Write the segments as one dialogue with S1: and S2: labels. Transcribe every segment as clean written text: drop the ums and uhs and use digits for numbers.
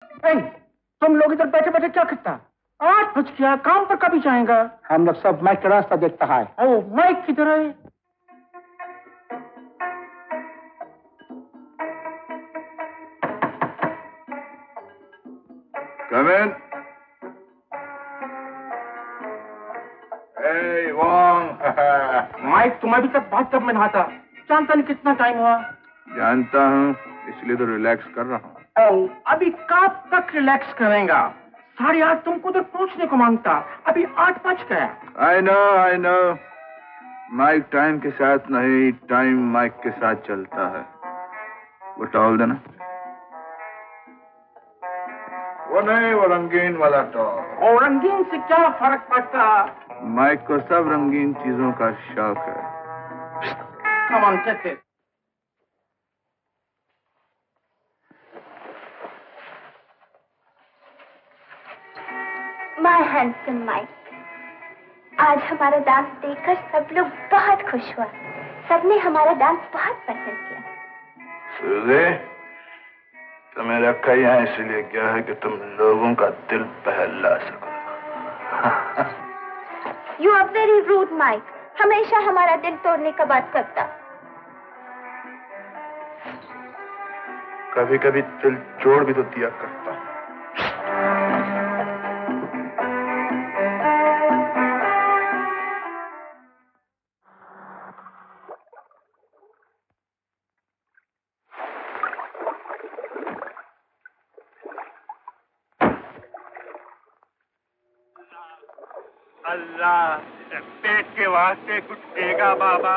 S1: ए, तुम लोग इधर बैठे बैठे क्या करता? 8 बज गया, काम पर कभी जाएगा? हम लोग सब माइक का रास्ता देखता है। ओ, माइक किधर है?
S2: Come in. Hey, Wong.
S1: Mike तुम अभी तक बात कब में नहाता? जानता नहीं कितना टाइम हुआ?
S2: जानता हूँ, इसलिए तो रिलैक्स कर रहा हूँ।
S1: अभी कब तक रिलैक्स करेगा? 8:30 तुमको तो पूछने को मांगता, अभी 8 बज गया।
S2: I know. माइक टाइम के साथ नहीं, टाइम माइक के साथ चलता है। वो टॉल देना। वो नहीं, वो रंगीन वाला टॉल।
S1: वो रंगीन से क्या फर्क पड़ता?
S2: माइक को सब रंगीन चीजों का शौक है।
S1: Come on, take it.
S3: My handsome Mike, आज हमारा डांस देखकर सब लोग बहुत खुश हुआ। सबने हमारा डांस बहुत पसंद किया।
S2: सूजी, तुम्हें रखा यहाँ इसलिए क्या है कि तुम लोगों का दिल बहला सको।
S3: You are very rude, Mike. हमेशा हमारा दिल तोड़ने का बात करता।
S2: कभी कभी दिल जोड़ भी तो दिया करता हूँ।
S4: अल्लाह, पेट के वास्ते कुछ देगा बाबा?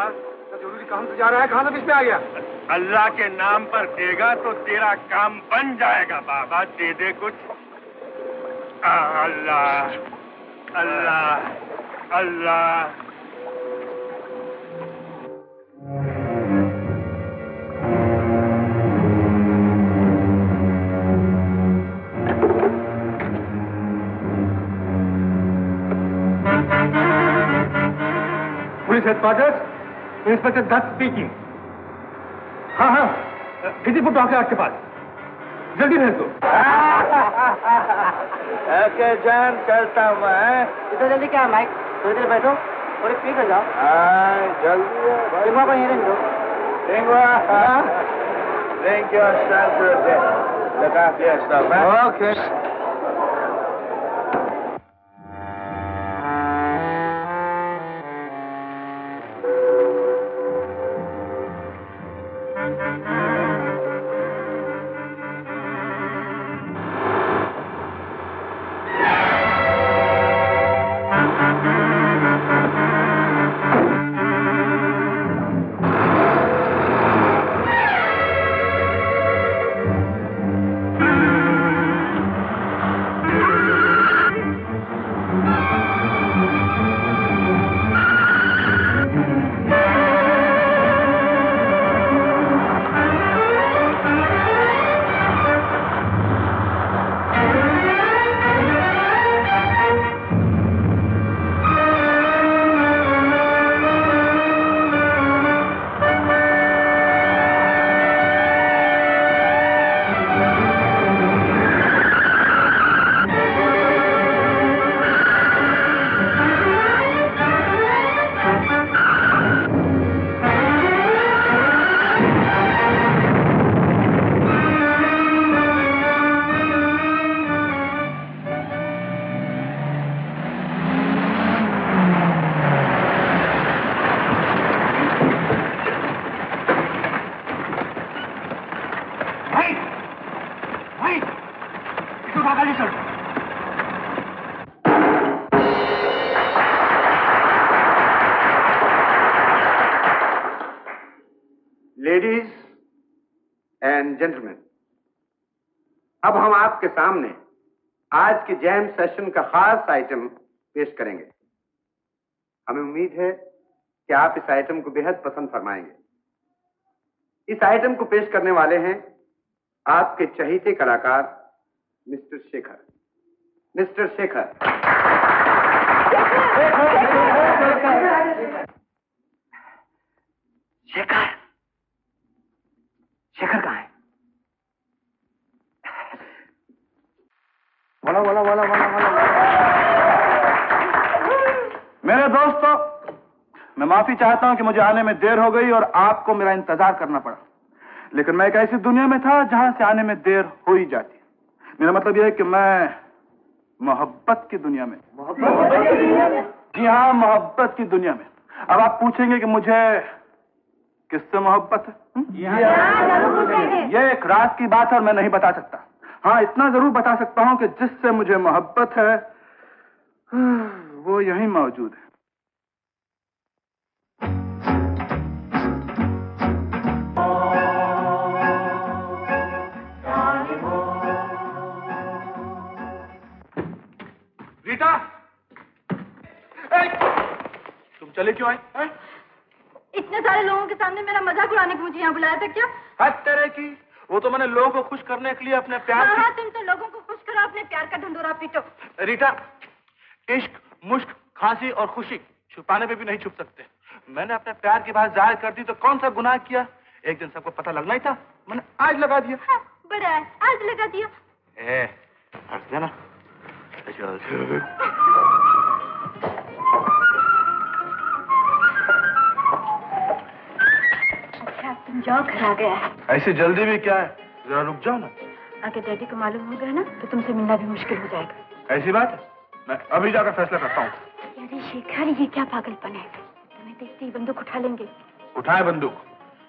S5: जरूरी काम से जा रहा है, कहाँ से बीच में आ गया?
S4: अल्लाह के नाम पर देगा तो तेरा काम बन जाएगा बाबा, दे दे कुछ। Allah Allah Allah.
S5: Police headquarters, inspector Dutt speaking. हाँ, किसी फुट है आपके पास? जल्दी भेज दो।
S1: ओके जान, चलता हूँ मैं। इतना जल्दी क्या माइक? थोड़ी देर बैठो, थोड़ी पी कर जाओ।
S2: जल्दी है।
S1: रिंगवा को यहीं रहने दो।
S2: Drink yourself to death. Look after yourself, man.
S1: Okay.
S5: Ladies and gentleman, अब हम आपके सामने आज के जैम सेशन का खास आइटम पेश करेंगे। हमें उम्मीद है कि आप इस आइटम को बेहद पसंद फरमाएंगे। इस आइटम को पेश करने वाले हैं आपके चहेते कलाकार मिस्टर शेखर। मिस्टर शेखर।
S1: शेखर, शेखर कहाँ है?
S2: वाला वाला वाला वाला वाला। मेरे दोस्तों, मैं माफी चाहता हूं कि मुझे आने में देर हो गई और आपको मेरा इंतजार करना पड़ा, लेकिन मैं एक ऐसी दुनिया में था जहां से आने में देर हो ही जाती। मेरा मतलब यह है कि मैं मोहब्बत की दुनिया में, जी हाँ, मोहब्बत की दुनिया में। अब आप पूछेंगे कि मुझे किससे मोहब्बत है? ये एक राज की बात है और मैं नहीं बता सकता। हाँ, इतना जरूर बता सकता हूं कि जिससे मुझे मोहब्बत है वो यहीं मौजूद है। रीटा, तुम चले क्यों आई?
S6: इतने सारे लोगों के सामने मेरा मजाक उड़ाने को मुझे यहाँ बुलाया था क्या?
S2: हद तरह की, वो तो मैंने लोगों को खुश करने के लिए अपने प्यार
S6: हाँ, तुम तो लोगों को खुश करो, अपने प्यार का ढंढोरा पीटो।
S2: रीटा, इश्क, मुश्क, खांसी और खुशी छुपाने में भी नहीं छुप सकते। मैंने अपने प्यार की बात जाहिर कर दी तो कौन सा गुनाह किया? एक दिन सबको पता लगना ही था, मैंने आज लगा दिया।
S6: हाँ, बड़ा है, आज लगा दिया।
S2: हंस देना।
S6: अच्छा, तुम जाओ, घर आ गया है।
S2: ऐसी जल्दी भी क्या है? जरा रुक जाओ ना।
S6: अगर डैडी को मालूम हो गया ना तो तुमसे मिलना भी मुश्किल हो जाएगा।
S2: ऐसी बात है? मैं अभी जाकर फैसला करता हूँ।
S6: अरे शेखर, ये क्या पागलपन है? तुम्हें देखते ही बंदूक उठा लेंगे।
S2: उठाए बंदूक,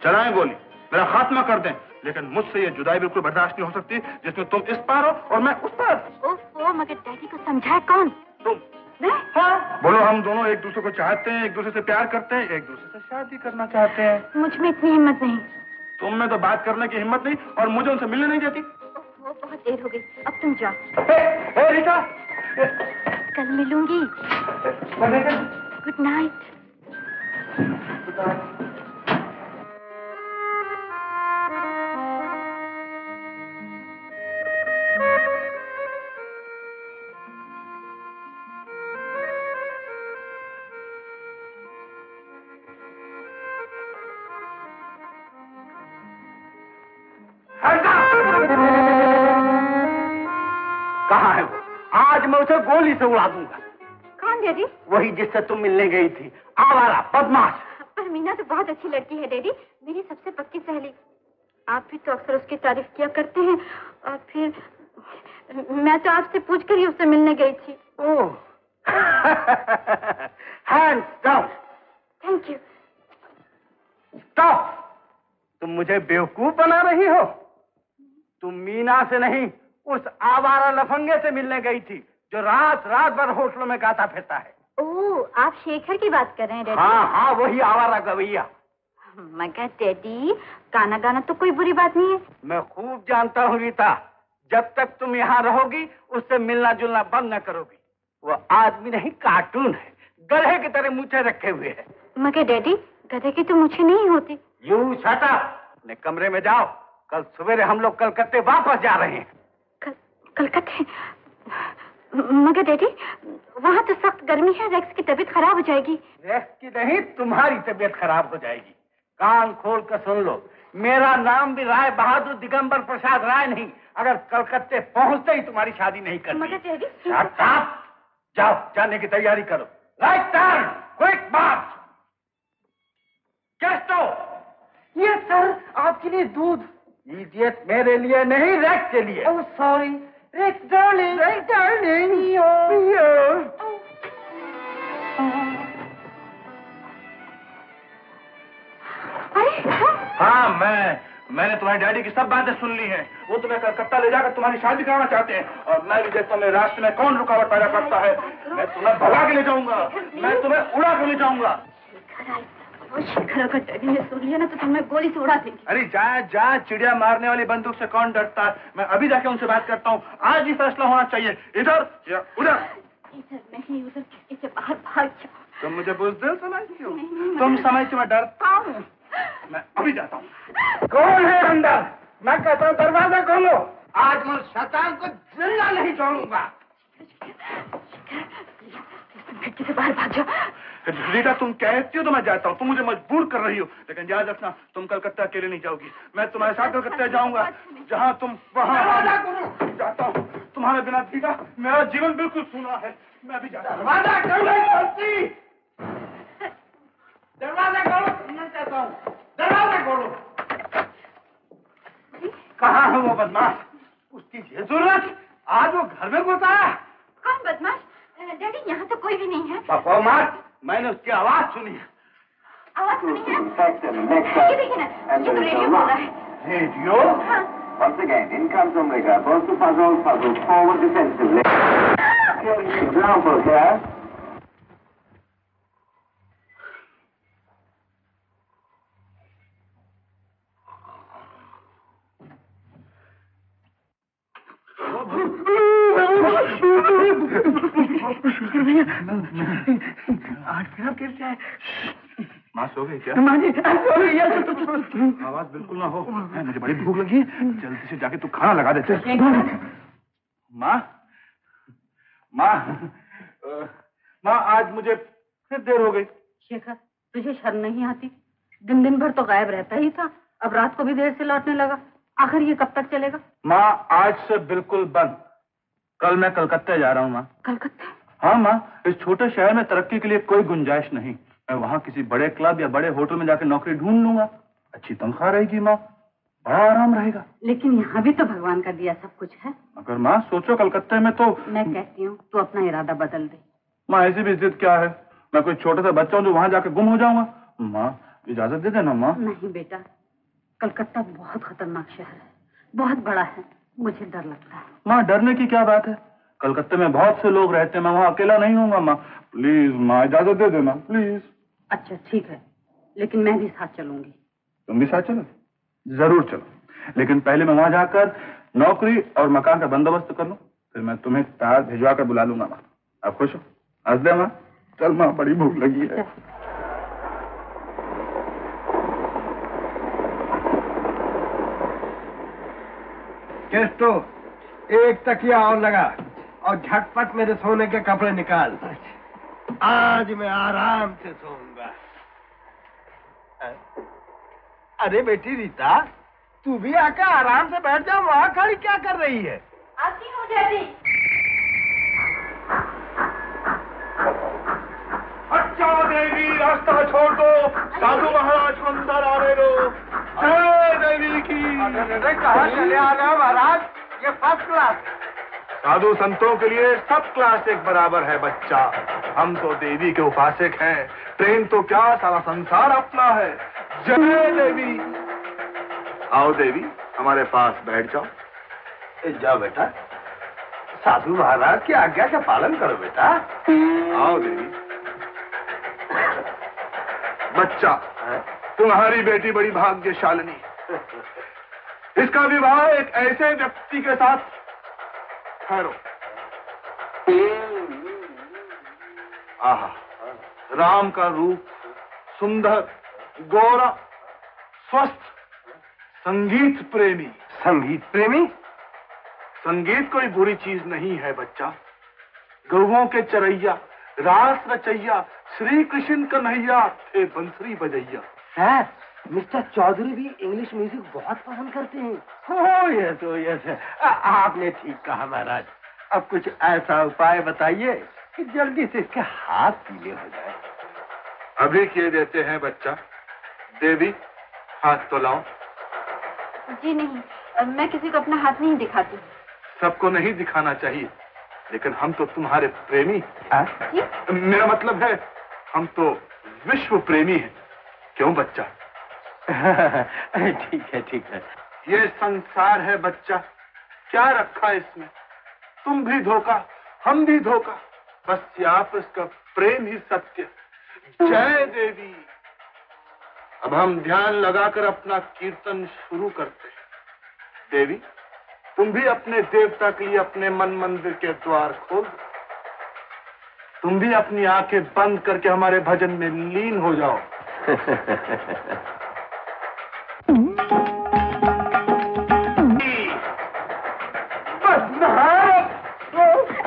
S2: चलाएं गोली, मेरा खात्मा कर दें, लेकिन मुझसे ये जुदाई बिल्कुल बर्दाश्त नहीं हो सकती जिसमें तुम इस पार हो और मैं उस पार।
S6: ओह, मगर डैडी को समझाए कौन?
S2: तुम।
S6: मैं? हाँ।
S2: बोलो, हम दोनों एक दूसरे को चाहते हैं, एक दूसरे से प्यार करते हैं, एक दूसरे से शादी करना चाहते हैं।
S6: मुझ में इतनी हिम्मत नहीं।
S2: तुम में तो बात करने की हिम्मत नहीं और मुझे उनसे मिलने नहीं देती।
S6: वो बहुत देर हो गई, अब तुम जाओ।
S2: रीटा,
S6: कल मिलूंगी। Good night.
S1: कहाँ है वो? आज मैं उसे गोली से उड़ा दूंगा।
S6: कौन डैडी?
S1: वही जिससे तुम मिलने गई थी, आवारा बदमाश।
S6: पर मीना तो बहुत अच्छी लड़की है डैडी, मेरी सबसे पक्की सहेली। आप भी तो अक्सर उसकी तारीफ किया करते हैं। और फिर मैं तो आपसे पूछकर ही उससे मिलने गई थी।
S1: Oh, hands down.
S6: Thank you.
S1: Stop. तुम मुझे बेवकूफ बना रही हो। तुम मीना से नहीं, उस आवारा लफंगे से मिलने गई थी जो रात रात भर होटलों में गाता फिरता है।
S6: ओह, आप शेखर की बात कर रहे हैं डैडी?
S1: हाँ हाँ, वही आवारा गवैया।
S6: मगर डैडी, गाना गाना तो कोई बुरी बात नहीं है।
S1: मैं खूब जानता हूँ रीता, जब तक तुम यहाँ रहोगी उससे मिलना जुलना बंद न करोगी। वो आदमी नहीं, कार्टून है, गधे की तरह मूछें रखे हुए है।
S6: मगर डैडी, गधे की तो मूछें नहीं होती।
S1: You shut up. अपने कमरे में जाओ, कल सवेरे हम लोग कलकत्ते वापस जा रहे हैं।
S6: कलकत्ते? मगर डैडी, वहाँ तो सख्त गर्मी है, रेक्स की तबीयत खराब हो जाएगी।
S1: रेक्स की नहीं, तुम्हारी तबीयत खराब हो जाएगी। कान खोल कर सुन लो, मेरा नाम भी राय बहादुर दिगंबर प्रसाद राय नहीं। अगर कलकत्ते पहुँचते ही तुम्हारी शादी नहीं करनी।
S6: मगर डैडी,
S1: शट अप। जाओ, जाने की तैयारी करो। राइट टर्न, क्विक मार्च। कैस्टो।
S7: यस सर, आपके लिए दूध।
S1: इडियट, मेरे लिए नहीं, रेक्स के लिए।
S7: Oh sorry, Rex darling.
S1: Rex darling. हाँ, मैंने तुम्हारे डैडी की सब बातें सुन ली हैं। वो तुम्हें कलकत्ता ले जाकर तुम्हारी शादी कराना चाहते हैं और मैं भी देखता हूँ मेरे रास्ते में कौन रुकावट पैदा करता है। मैं तुम्हें भगा के ले जाऊंगा, मैं तुम्हें उड़ा के ले जाऊंगा।
S6: शेखर, अगर डैडी ने सुन लिया ना तो तुम्हें गोली से उड़ा देंगे।
S2: अरे जा, चिड़िया मारने वाली बंदूक से कौन डरता है? मैं अभी जाके उनसे बात करता हूँ। आज ही फैसला होना चाहिए, इधर या उधर।
S6: इधर नहीं, उधर खिड़की से बाहर भाग जाओ।
S2: तुम मुझे बुज़दिल समझती हो? तुम समझती, मैं डरता हूँ। मैं अभी जाता हूँ।
S1: कौन है अंदर? मैं कहता हूँ दरवाजा खोलो। आज मैं शैतान को जिंदा नहीं छोड़ूंगा।
S6: खिड़की से बाहर भाग जाओ।
S2: रीटा, तुम कहती हो तो मैं जाता हूँ, तुम मुझे मजबूर कर रही हो, लेकिन याद रखना तुम कलकत्ता अकेले नहीं जाओगी। मैं तुम्हारे साथ कलकत्ता जाऊंगा, जहाँ तुम वहाँ जाता हूँ। तुम तुम्हारे बिना जीना मेरा जीवन बिल्कुल सूना है। मैं भी जाता हूं।
S1: दरवाजा खोलो, दरवाजा खोलो, सुनना चाहता हूँ। दरवाजा खोलो। कहाँ है वो बदमाश? उसकी ये जरूरत आज वो घर में घुसा।
S6: कौन बदमाश? डैडी यहाँ तो कोई भी नहीं है।
S1: बको मत, मैंने उसकी आवाज सुनी है।
S6: आवाज सुनी है? ये देखिए ना, ये तो रेडियो बोल रहा है।
S1: रेडियो?
S6: हाँ।
S8: Once again, in comes Omega. Both the puzzles forward defensively. Ground for here.
S1: आज फिर आप कैसे आए?
S2: माँ सो गई क्या?
S1: आवाज
S2: बिल्कुल ना हो। मुझे बड़ी भूख लगी है, जल्दी से जाके तू खाना लगा देते। माँ, माँ, माँ, आज मुझे फिर देर हो गई।
S9: शेखर, तुझे शर्म नहीं आती? दिन दिन भर तो गायब रहता ही था, अब रात को भी देर से लौटने लगा। आखिर ये कब तक चलेगा?
S2: माँ, आज से बिल्कुल बंद। कल मैं कलकत्ता जा रहा हूँ माँ।
S9: कलकत्ता?
S2: हाँ माँ, इस छोटे शहर में तरक्की के लिए कोई गुंजाइश नहीं। मैं वहाँ किसी बड़े क्लब या बड़े होटल में जाकर नौकरी ढूंढ लूंगा। अच्छी तनख्वाह रहेगी माँ, बड़ा आराम रहेगा।
S9: लेकिन यहाँ भी तो भगवान का दिया सब कुछ है।
S2: अगर माँ सोचो कलकत्ते में तो।
S9: मैं कहती हूँ तू अपना इरादा बदल दे।
S2: माँ, ऐसी भी जिद क्या है? मैं कोई छोटा सा बच्चा हूँ जो वहाँ जाकर गुम हो जाऊंगा? माँ, इजाजत दे देना माँ।
S9: नहीं बेटा, कलकत्ता बहुत खतरनाक शहर है, बहुत बड़ा है, मुझे डर लगता है।
S2: माँ, डरने की क्या बात है? कलकत्ते में बहुत से लोग रहते हैं, मैं वहाँ अकेला नहीं हूँगा माँ। प्लीज माँ, इजाजत दे देना प्लीज।
S9: अच्छा ठीक है, लेकिन मैं भी साथ चलूंगी।
S2: तुम भी साथ चलो? जरूर चलो, लेकिन पहले मैं वहाँ जाकर नौकरी और मकान का बंदोबस्त कर लूँ, फिर मैं तुम्हें तार भिजवा कर बुला लूंगा माँ। आप खुश हो? हंस दे माँ। चल माँ, बड़ी भूख लगी है।
S1: केस्टो, एक तकिया और लगा और झटपट मेरे सोने के कपड़े निकाल। आज मैं आराम से सोऊंगा। अरे बेटी रीता, तू भी आकर आराम से बैठ जा। वहाँ खड़ी क्या कर रही है?
S6: आती हूँ डैडी।
S2: अच्छा देवी, रास्ता छोड़ दो, साधु महाराज को अंदर आने दो। जय देवी की।
S1: कहाँ चले आना महाराज? ये फर्स्ट क्लास।
S2: साधु संतों के लिए सब क्लास एक बराबर है बच्चा। हम तो देवी के उपासक हैं, ट्रेन तो क्या सारा संसार अपना है। जय देवी। आओ देवी, हमारे पास बैठ जाओ।
S1: जाओ बेटा, साधु महाराज की आज्ञा का पालन करो बेटा।
S2: आओ देवी। बच्चा, तुम्हारी बेटी बड़ी भाग्यशालिनी। इसका विवाह एक ऐसे व्यक्ति के साथ। ठहरो। आहा, राम का रूप, सुंदर, गोरा, स्वस्थ, संगीत प्रेमी।
S1: संगीत प्रेमी?
S2: संगीत कोई बुरी चीज नहीं है बच्चा। गौओं के चरैया, रास रचैया, श्री कृष्ण कन्हैया थे बंसरी बजैया।
S1: सर, मिस्टर चौधरी भी इंग्लिश म्यूजिक बहुत पसंद करते हैं। हो ये तो आपने ठीक कहा महाराज। अब कुछ ऐसा उपाय बताइए कि जल्दी से इसके हाथ पीले हो जाए।
S2: अभी किए देते हैं बच्चा। देवी, हाथ तो लाओ।
S6: जी नहीं, मैं किसी को अपना हाथ नहीं दिखाती।
S2: सबको नहीं दिखाना चाहिए, लेकिन हम तो तुम्हारे प्रेमी।
S6: जी?
S2: मेरा मतलब है हम तो विश्व प्रेमी हैं। क्यों बच्चा?
S1: ठीक है।
S2: ये संसार है बच्चा, क्या रखा इसमें? तुम भी धोखा, हम भी धोखा, बस ये आपस का प्रेम ही सत्य। जय देवी। अब हम ध्यान लगाकर अपना कीर्तन शुरू करते हैं। देवी, तुम भी अपने देवता के लिए अपने मन मंदिर के द्वार खोल दो। तुम भी अपनी आंखें बंद करके हमारे भजन में लीन हो जाओ।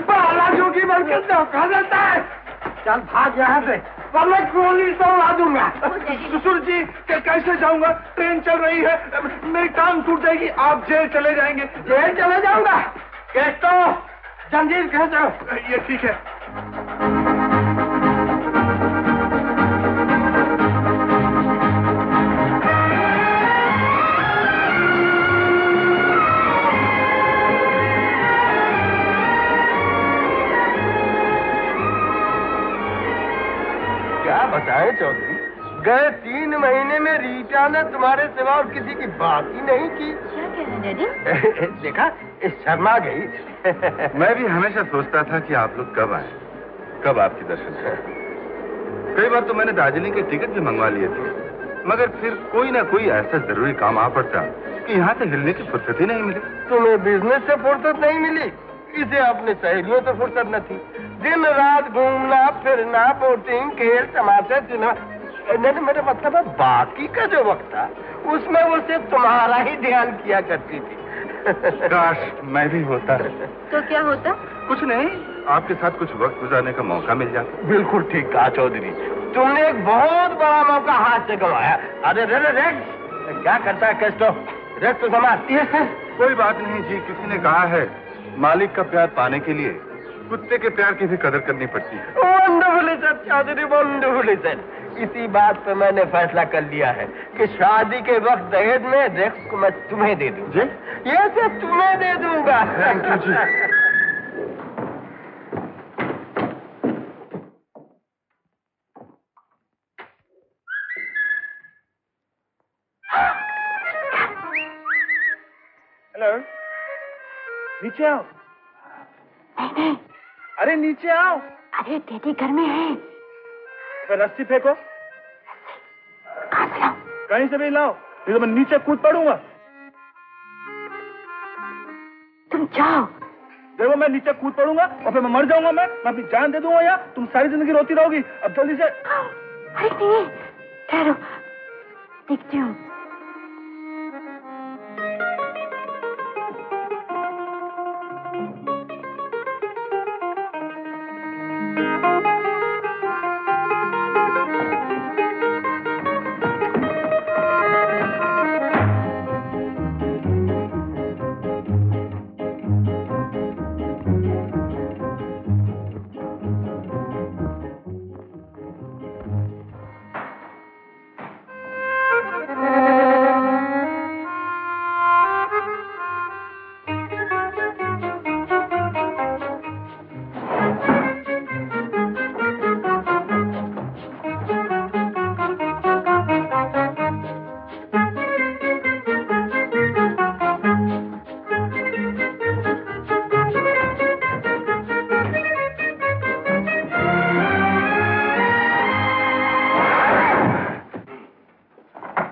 S1: बाला जोगी बनकर धोखा देता है। चल भाग यहाँ से, वरना गोली तो उड़ा दूंगा।
S2: ससुर जी, कैसे जाऊंगा? ट्रेन चल रही है, मेरी टांग टूट जाएगी। आप जेल चले जाएंगे।
S1: जेल चले जाऊंगा? कैस्टो, जंजीर खींचो।
S2: ये ठीक है।
S1: क्या बताएं चौधरी, गए 3 महीने में रीटा ने तुम्हारे सिवा और किसी की बात ही नहीं की।
S6: क्या कह रहे डैडी?
S1: देखा, शर्मा गई।
S2: मैं भी हमेशा सोचता था कि आप लोग कब आए, कब आपके दर्शन करें। कई बार तो मैंने दार्जिलिंग के टिकट भी मंगवा लिए थे, मगर फिर कोई ना कोई ऐसा जरूरी काम आ पड़ता कि यहाँ से हिलने की फुर्सत ही नहीं मिली।
S1: तुम्हें बिजनेस से फुर्सत नहीं मिली, इसे अपने सहेलियों से फुर्सत न थी। दिन रात घूमना फिरना, बोटिंग, खेल, तमाशे, सिनेमा, मेरा मतलब है बाकी का जो वक्त था उसमें वो सिर्फ तुम्हारा ही ध्यान किया करती थी।
S2: काश मैं भी होता।
S6: तो क्या होता?
S2: कुछ नहीं, आपके साथ कुछ वक्त गुजारने का मौका मिल जाता।
S1: बिल्कुल ठीक कहा चौधरी, तुमने एक बहुत बड़ा मौका हाथ से गंवाया। अरे रेक्स, क्या करता है कैस्टो? रेक्स तो समाज।
S2: ये सर कोई बात नहीं जी, किसी ने कहा है मालिक का प्यार पाने के लिए कुत्ते के प्यार की भी कदर करनी पड़ती है।
S1: Wonderful sir Chaudhary, wonderful sir. इसी बात पे मैंने फैसला कर लिया है कि शादी के वक्त दहेज में रेक्स को मैं तुम्हें दे दूंगा। ये सब तुम्हें दे दूंगा।
S2: Thank you ji.
S1: हेलो, नीचे आओ। अरे नीचे आओ।
S6: अरे डैडी घर में है।
S1: रस्सी फेंको। कहीं से भी लाओ, नहीं तो मैं नीचे कूद पड़ूंगा।
S6: तुम जाओ।
S1: देखो मैं नीचे कूद पड़ूंगा और फिर मैं मर जाऊंगा। मैं अपनी जान दे दूंगा या तुम सारी जिंदगी रोती रहोगी। अब जल्दी से।
S6: अरे नहीं, ठहरो, देखती हूँ।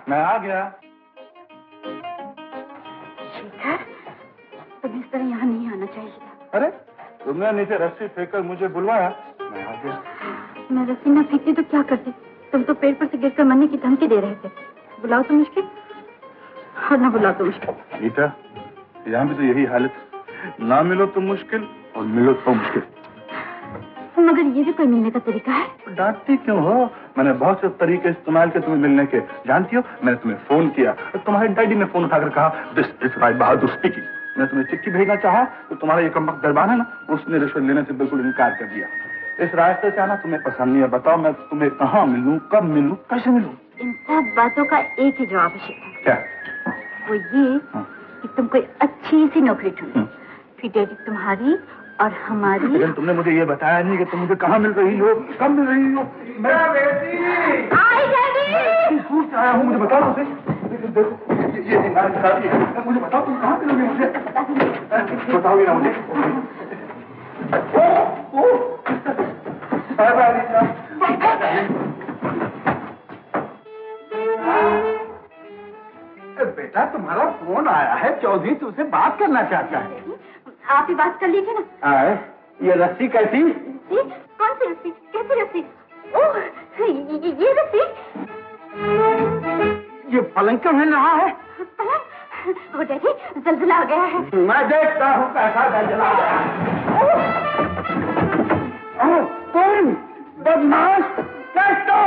S2: मैं आ गया।
S6: शेखर, तुम इस तरह यहाँ नहीं आना चाहिए था।
S2: अरे तुमने नीचे रस्सी फेंककर मुझे बुलवाया, मैं आ गया।
S6: मैं रस्सी न फेंकती तो क्या करते? तुम तो पेड़ पर से गिरकर मरने की धमकी दे रहे थे। बुलाओ तो मुश्किल और न बुलाओ तो मुश्किल।
S2: गीता, यहाँ भी तो यही हालत, ना मिलो तो मुश्किल और मिलो तो मुश्किल।
S6: मगर ये भी कोई मिलने का तरीका है?
S2: डांटती क्यों हो? मैंने बहुत से तरीके इस्तेमाल किए तुम्हें मिलने के। जानती हो, मैंने तुम्हें फोन किया, तुम्हारे डैडी ने फोन उठाकर कहा this is Rai Bahadur speaking. मैं तुम्हें चिट्ठी भेजना चाहा तो तुम्हारा ये कमबख्त दरबान है ना, उसने रिश्वत लेने से बिल्कुल इनकार कर दिया। इस रास्ते से आना तुम्हें पसंद नहीं है। बताओ मैं तुम्हें कहाँ मिलूं, कब मिलूं, कैसे मिलूं?
S6: इन सब बातों का एक ही जवाब है शेखर।
S2: क्या?
S6: वो ये कि तुम कोई अच्छी सी नौकरी ढूंढो, फिर डैडी तुम्हारी और हमारी।
S2: लेकिन तुमने मुझे ये बताया नहीं कि तुम मुझे कहाँ मिल रही हो, कब मिल रही हो। मैं दूर से आया हूँ, मुझे बताओ उसे। देखो ये हमारी शादी है, मुझे बताओ तुम कहाँ मिलोगे मुझे, बताओगे ना मुझे। बेटा तुम्हारा फोन आया है, चौधरी तुझसे बात करना चाहता है।
S6: आप ही बात कर लीजिए ना।
S2: आए, ये रस्सी कैसी?
S6: कौन सी रस्सी? कैसी रस्सी? ओह, ये रस्सी?
S1: ये पलंग क्यों हिल रहा है?
S6: पलंग? वो डैडी जलजला आ गया है।
S1: मैं देखता हूँ कैसा जलजला आ गया है। कौन? बदमाश? कैसे?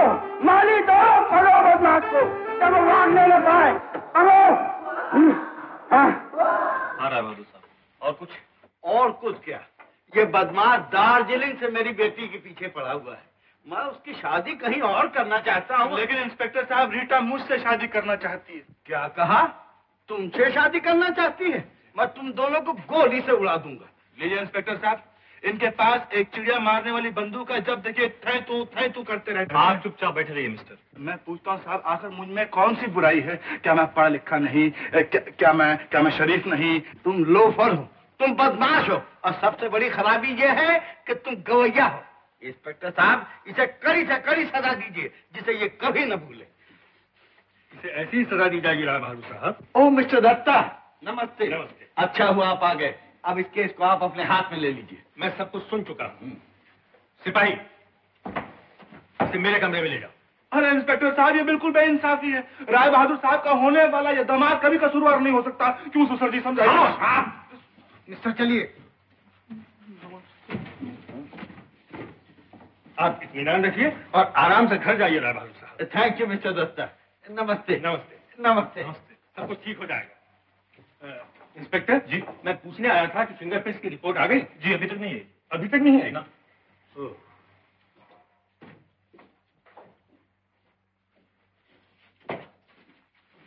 S1: माली दो, पकड़ो बदमाश को, जब वो भागने न पाए। पकड़ो।
S10: आ रहा है बहादुर साहब। और कुछ?
S1: ये बदमाश दार्जिलिंग से मेरी बेटी के पीछे पड़ा हुआ है। मैं उसकी शादी कहीं और करना चाहता हूँ।
S2: लेकिन इंस्पेक्टर साहब, रीटा मुझसे शादी करना चाहती है।
S1: क्या कहा? तुमसे शादी करना चाहती है? मैं तुम दोनों को गोली से उड़ा दूंगा।
S2: लीजिए इंस्पेक्टर साहब, इनके पास एक चिड़िया मारने वाली बंदूक है। जब देखिए थे तू करते रहते।
S4: आप चुपचाप बैठे रहिए मिस्टर।
S2: मैं पूछता हूँ साहब, आखिर मुझ में कौन सी बुराई है? क्या मैं पढ़ा लिखा नहीं? क्या मैं शरीफ नहीं?
S1: तुम लोफर हो, तुम बदमाश हो, और सबसे बड़ी खराबी यह है कि तुम गवैया हो। इंस्पेक्टर साहब, इसे कड़ी से कड़ी सजा दीजिए, जिसे ये कभी न भूले।
S4: इसे ऐसी ही सजा दी जाएगी राय बहादुर साहब।
S1: ओ मिस्टर दत्ता, नमस्ते।
S4: नमस्ते।
S1: अच्छा हुआ आप आ गए। अब इस केस को आप अपने हाथ में ले लीजिए।
S4: मैं सब कुछ सुन चुका हूँ। सिपाही, इसे मेरे कमरे में ले जाओ।
S2: अरे इंस्पेक्टर साहब, ये बिल्कुल बेइंसाफी है। राय बहादुर साहब का होने वाला ये दामाद कभी कसूरवार नहीं हो सकता। क्यों सुसर जी, समझाइए।
S1: मिस्टर चलिए।
S4: आप इत्मीनान रखिए और आराम से घर जाइए राय बहादुर साहब।
S1: Thank you mister Datta. नमस्ते।
S4: नमस्ते।
S1: नमस्ते।
S4: नमस्ते। सब कुछ ठीक हो जाएगा। इंस्पेक्टर जी, मैं पूछने आया था कि फिंगरप्रिंट्स की रिपोर्ट आ गई? जी अभी तक नहीं है। अभी तक नहीं है ना?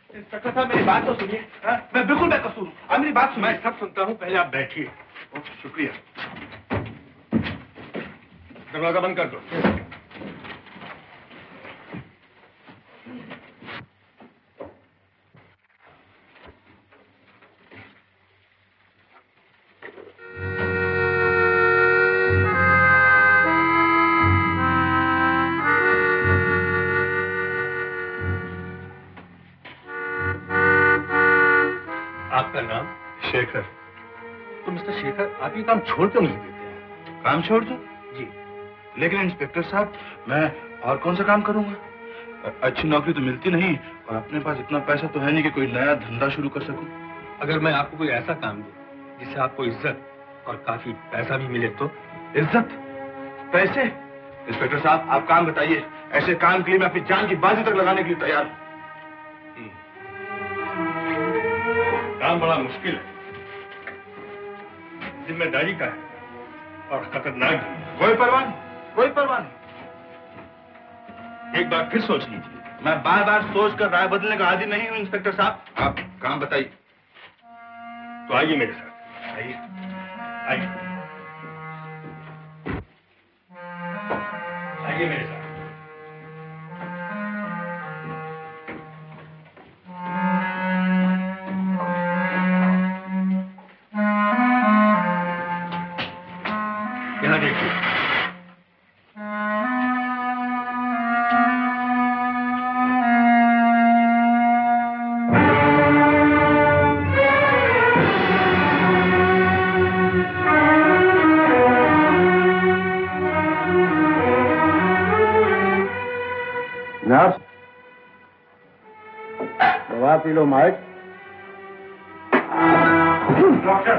S2: इंस्पेक्टर साहब, मेरी बात तो सुनिए। मैं बिल्कुल बेकसूर हूँ। आप मेरी बात सुनिए।
S4: मैं सब सुनता हूँ, पहले आप बैठिए।
S2: शुक्रिया।
S4: दरवाजा बंद कर दो। आपका नाम?
S2: शेखर।
S4: तो मिस्टर शेखर, आप ये काम छोड़ क्यों नहीं देते हैं?
S2: काम छोड़ दूं?
S4: जी।
S2: लेकिन इंस्पेक्टर साहब, मैं और कौन सा काम करूंगा? अच्छी नौकरी तो मिलती नहीं, और अपने पास इतना पैसा तो है नहीं कि कोई नया धंधा शुरू कर सकूं।
S4: अगर मैं आपको कोई ऐसा काम दूं जिससे आपको इज्जत और काफी पैसा भी मिले तो?
S2: इज्जत? पैसे? इंस्पेक्टर साहब, आप काम बताइए। ऐसे काम के लिए मैं अपनी जान की बाजी तक लगाने के लिए तैयार हूं।
S4: काम बड़ा मुश्किल है, जिम्मेदारी का है और खतरनाक भी।
S2: कोई परवाह नहीं, कोई परवाह नहीं।
S4: एक बार फिर सोच लीजिए।
S2: मैं बार बार सोच कर राय बदलने का आदी नहीं हूं इंस्पेक्टर साहब। आप काम बताइए।
S4: तो आइए मेरे साथ।
S2: आइए।
S4: आइए आइए मेरे साथ। यहाँ देखिए।
S1: नर्स, दवा पी लो Mike.
S4: Doctor,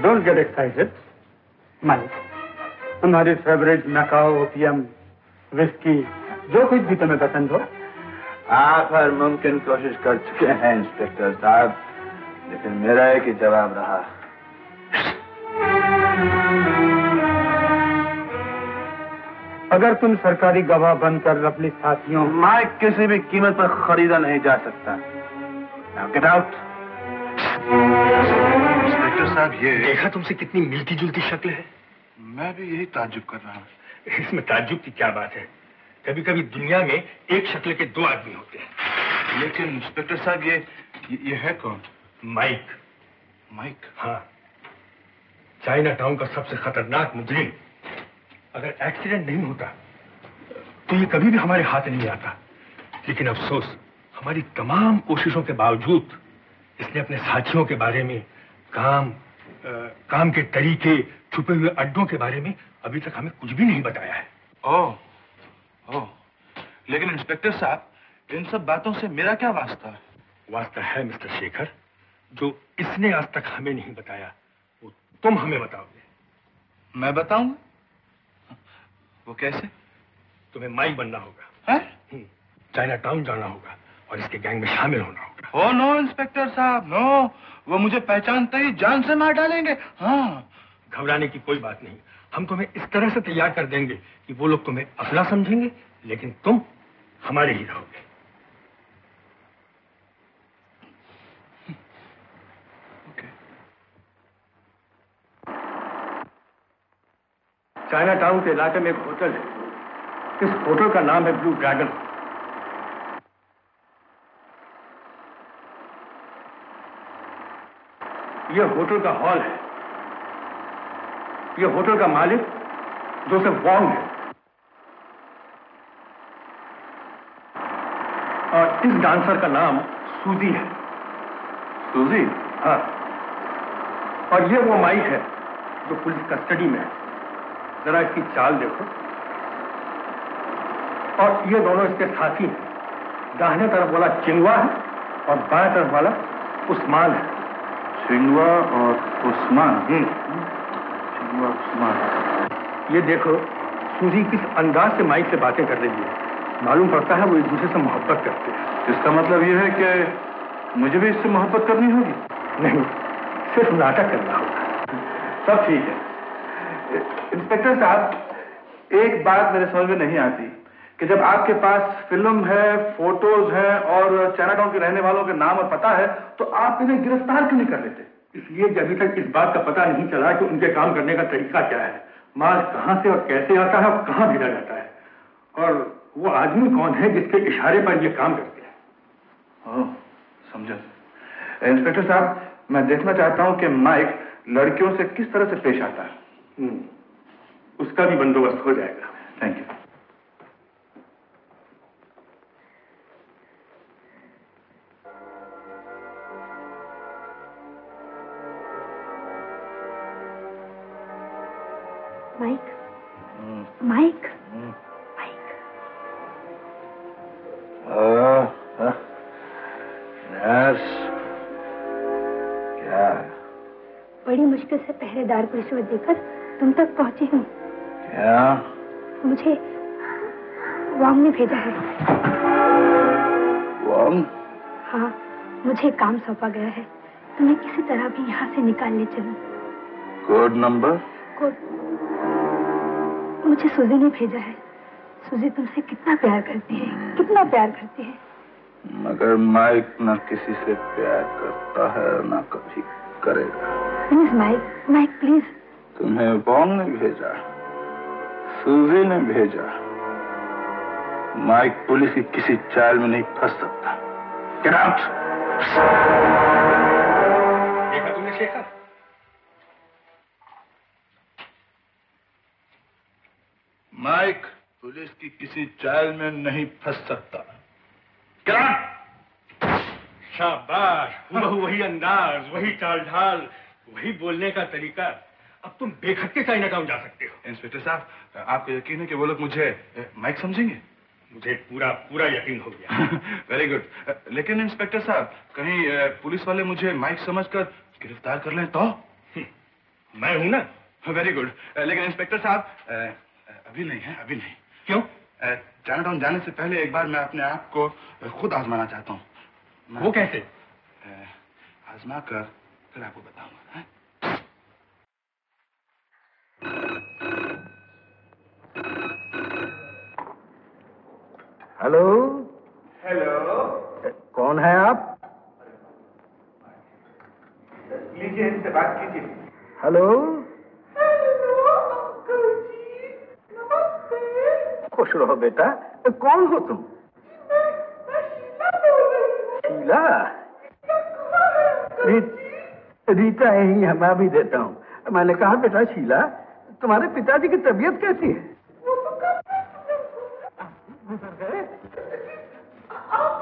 S1: don't get excited Mike. तुम्हारी फेवरेट मैकाओ, ओपियम, विस्की, जो कुछ भी तुम्हें पसंद हो।
S2: आप हर मुमकिन कोशिश कर चुके हैं इंस्पेक्टर साहब, लेकिन मेरा एक ही जवाब रहा।
S1: अगर तुम सरकारी गवाह बनकर अपने साथियों,
S2: मैं किसी भी कीमत पर खरीदा नहीं जा सकता। Now get out। इंस्पेक्टर साहब, ये
S4: देखा तुमसे कितनी मिलती जुलती शक्ल है।
S2: मैं भी यही ताज्जुब कर रहा हूँ।
S4: इसमें ताज्जुब की क्या बात है? कभी कभी दुनिया में एक शक्ल के दो आदमी होते हैं।
S2: लेकिन इंस्पेक्टर साहब, ये है कौन?
S4: माइक।
S2: माइक?
S4: हाँ, चाइना टाउन का सबसे खतरनाक मुजरिम। अगर एक्सीडेंट नहीं होता तो ये कभी भी हमारे हाथ नहीं आता। लेकिन अफसोस, हमारी तमाम कोशिशों के बावजूद इसने अपने साथियों के बारे में, काम के तरीके, छुपे हुए अड्डों के बारे में अभी तक हमें कुछ भी नहीं बताया है।
S2: ओह, लेकिन इंस्पेक्टर साहब, इन सब बातों से मेरा क्या वास्ता है?
S4: वास्ता है मिस्टर शेखर। जो इसने आज तक हमें नहीं बताया वो तुम हमें बताओगे।
S2: मैं बताऊंगा? वो कैसे?
S4: तुम्हें माइक बनना होगा, चाइना टाउन जाना होगा और इसके गैंग में शामिल होना होगा।
S2: हो नो इंस्पेक्टर साहब, नो। वो मुझे पहचानते ही जान से मार डालेंगे। हाँ,
S4: घबराने की कोई बात नहीं। हम तुम्हें इस तरह से तैयार कर देंगे कि वो लोग तुम्हें अपना समझेंगे, लेकिन तुम हमारे ही रहोगे। चाइना टाउन के इलाके में एक होटल है। इस होटल का नाम है ब्लू ड्रैगन। यह होटल का हॉल है। यह होटल का मालिक जोसेफ वॉन्ग है। और इस डांसर का नाम सूजी है।
S2: सूजी?
S4: हाँ। और यह वो माइक है जो पुलिस कस्टडी में है। जरा इसकी चाल देखो। और ये दोनों इसके साथी हैं। दाहिने तरफ वाला चिंगवा है और बाएं तरफ वाला उस्मान है।
S2: चिंगवा और उस्मान? चिंगवा उस्मान।
S4: ये देखो, सूजी किस अंदाज से माइक से बातें कर रही है। मालूम पड़ता है वो एक दूसरे से मोहब्बत करते हैं।
S2: इसका मतलब ये है कि मुझे भी इससे मोहब्बत करनी होगी?
S4: नहीं, सिर्फ नाटक करना होगा।
S2: सब ठीक है। इंस्पेक्टर साहब, एक बात मेरे समझ में नहीं आती कि जब आपके पास फिल्म है, फोटोज है और चाइना टाउन के रहने वालों के नाम और पता है, तो आप इन्हें गिरफ्तार क्यों नहीं कर लेते?
S4: इसलिए कि अभी तक इस बात का पता नहीं चला कि उनके काम करने का तरीका क्या है। माल कहां से और कैसे आता है और कहां भेजा जाता है, और वो आदमी कौन है जिसके इशारे पर ये काम करते हैं।
S2: ओह, समझा। इंस्पेक्टर साहब, मैं देखना चाहता हूं कि माइक लड़कियों से किस तरह से पेश आता है।
S4: उसका भी बंदोबस्त हो जाएगा।
S2: Thank you.
S3: Mike, Mike, Mike.
S2: क्या?
S3: बड़ी मुश्किल से पहरेदार को रिश्वत देकर तुम तक पहुंची हूँ।
S2: क्या?
S3: मुझे वांग ने भेजा है।
S2: वांग?
S3: हाँ, मुझे काम सौंपा गया है। तुम्हें किसी तरह भी यहाँ से निकाल ले चलूं।
S2: Code number?
S3: कोड मुझे सूजी ने भेजा है। सूजी तुमसे कितना प्यार करती है, कितना प्यार करती है।
S2: मगर माइक न किसी से प्यार करता है न कभी करेगा।
S3: Please Mike, Mike please.
S2: तुम्हें वांग ने भेजा, सूजी ने भेजा। माइक पुलिस की किसी चाल में नहीं फंस सकता। Get out.
S4: देखा तुमने शेखर?
S2: माइक पुलिस की किसी चाल में नहीं फंस सकता। Get out.
S4: शाबाश, हुबहू वही अंदाज, वही चाल ढाल, वही बोलने का तरीका। अब तुम बेखटके चाइना टाउन जा सकते हो।
S2: इंस्पेक्टर साहब, आपको यकीन है कि वो लोग मुझे माइक समझेंगे?
S4: मुझे पूरा पूरा यकीन हो गया।
S2: Very good. लेकिन इंस्पेक्टर साहब, कहीं पुलिस वाले मुझे माइक समझकर गिरफ्तार कर लें तो?
S4: मैं हूं ना।
S2: Very good. लेकिन इंस्पेक्टर साहब, अभी नहीं है, अभी नहीं।
S4: क्यों?
S2: चाइना टाउन जाने से पहले एक बार मैं अपने आप को खुद आजमाना चाहता हूँ।
S4: वो कैसे?
S2: आजमा कर फिर आपको बताऊंगा।
S1: हेलो।
S5: हेलो।
S1: कौन है आप?
S5: लीजिए, इनसे बात कीजिए।
S1: हेलो।
S7: हेलो अंकल जी, नमस्ते।
S1: खुश रहो बेटा। कौन हो तुम?
S7: मैं शीला बोल रही हूँ।
S1: शीला?
S7: अंकल जी।
S1: रीता यही है, मैं भी देता हूँ। मैंने कहा बेटा शीला, तुम्हारे पिताजी की तबीयत कैसी है?
S7: वो तो कब
S1: गुजर गए?
S7: आप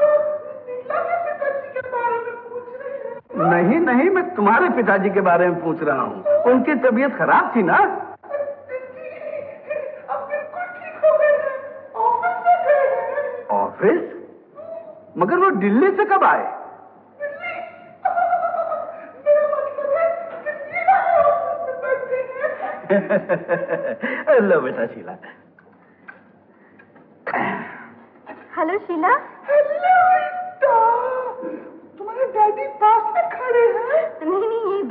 S7: शीला के पिताजी के बारे में पूछ रहे हैं?
S1: नहीं नहीं, मैं तुम्हारे पिताजी के बारे में पूछ रहा हूँ। उनकी तबीयत खराब थी ना?
S7: अब बिल्कुल ठीक हो गए हैं। ऑफिस में गए हैं।
S1: ऑफिस? मगर वो दिल्ली से कब आए?
S7: दिल्ली? मेरा मतलब है कि शीला ऑफिस में बैठे हैं।
S1: लो बेटा शीला।
S3: हेलो शीला।
S7: हेलो रीता,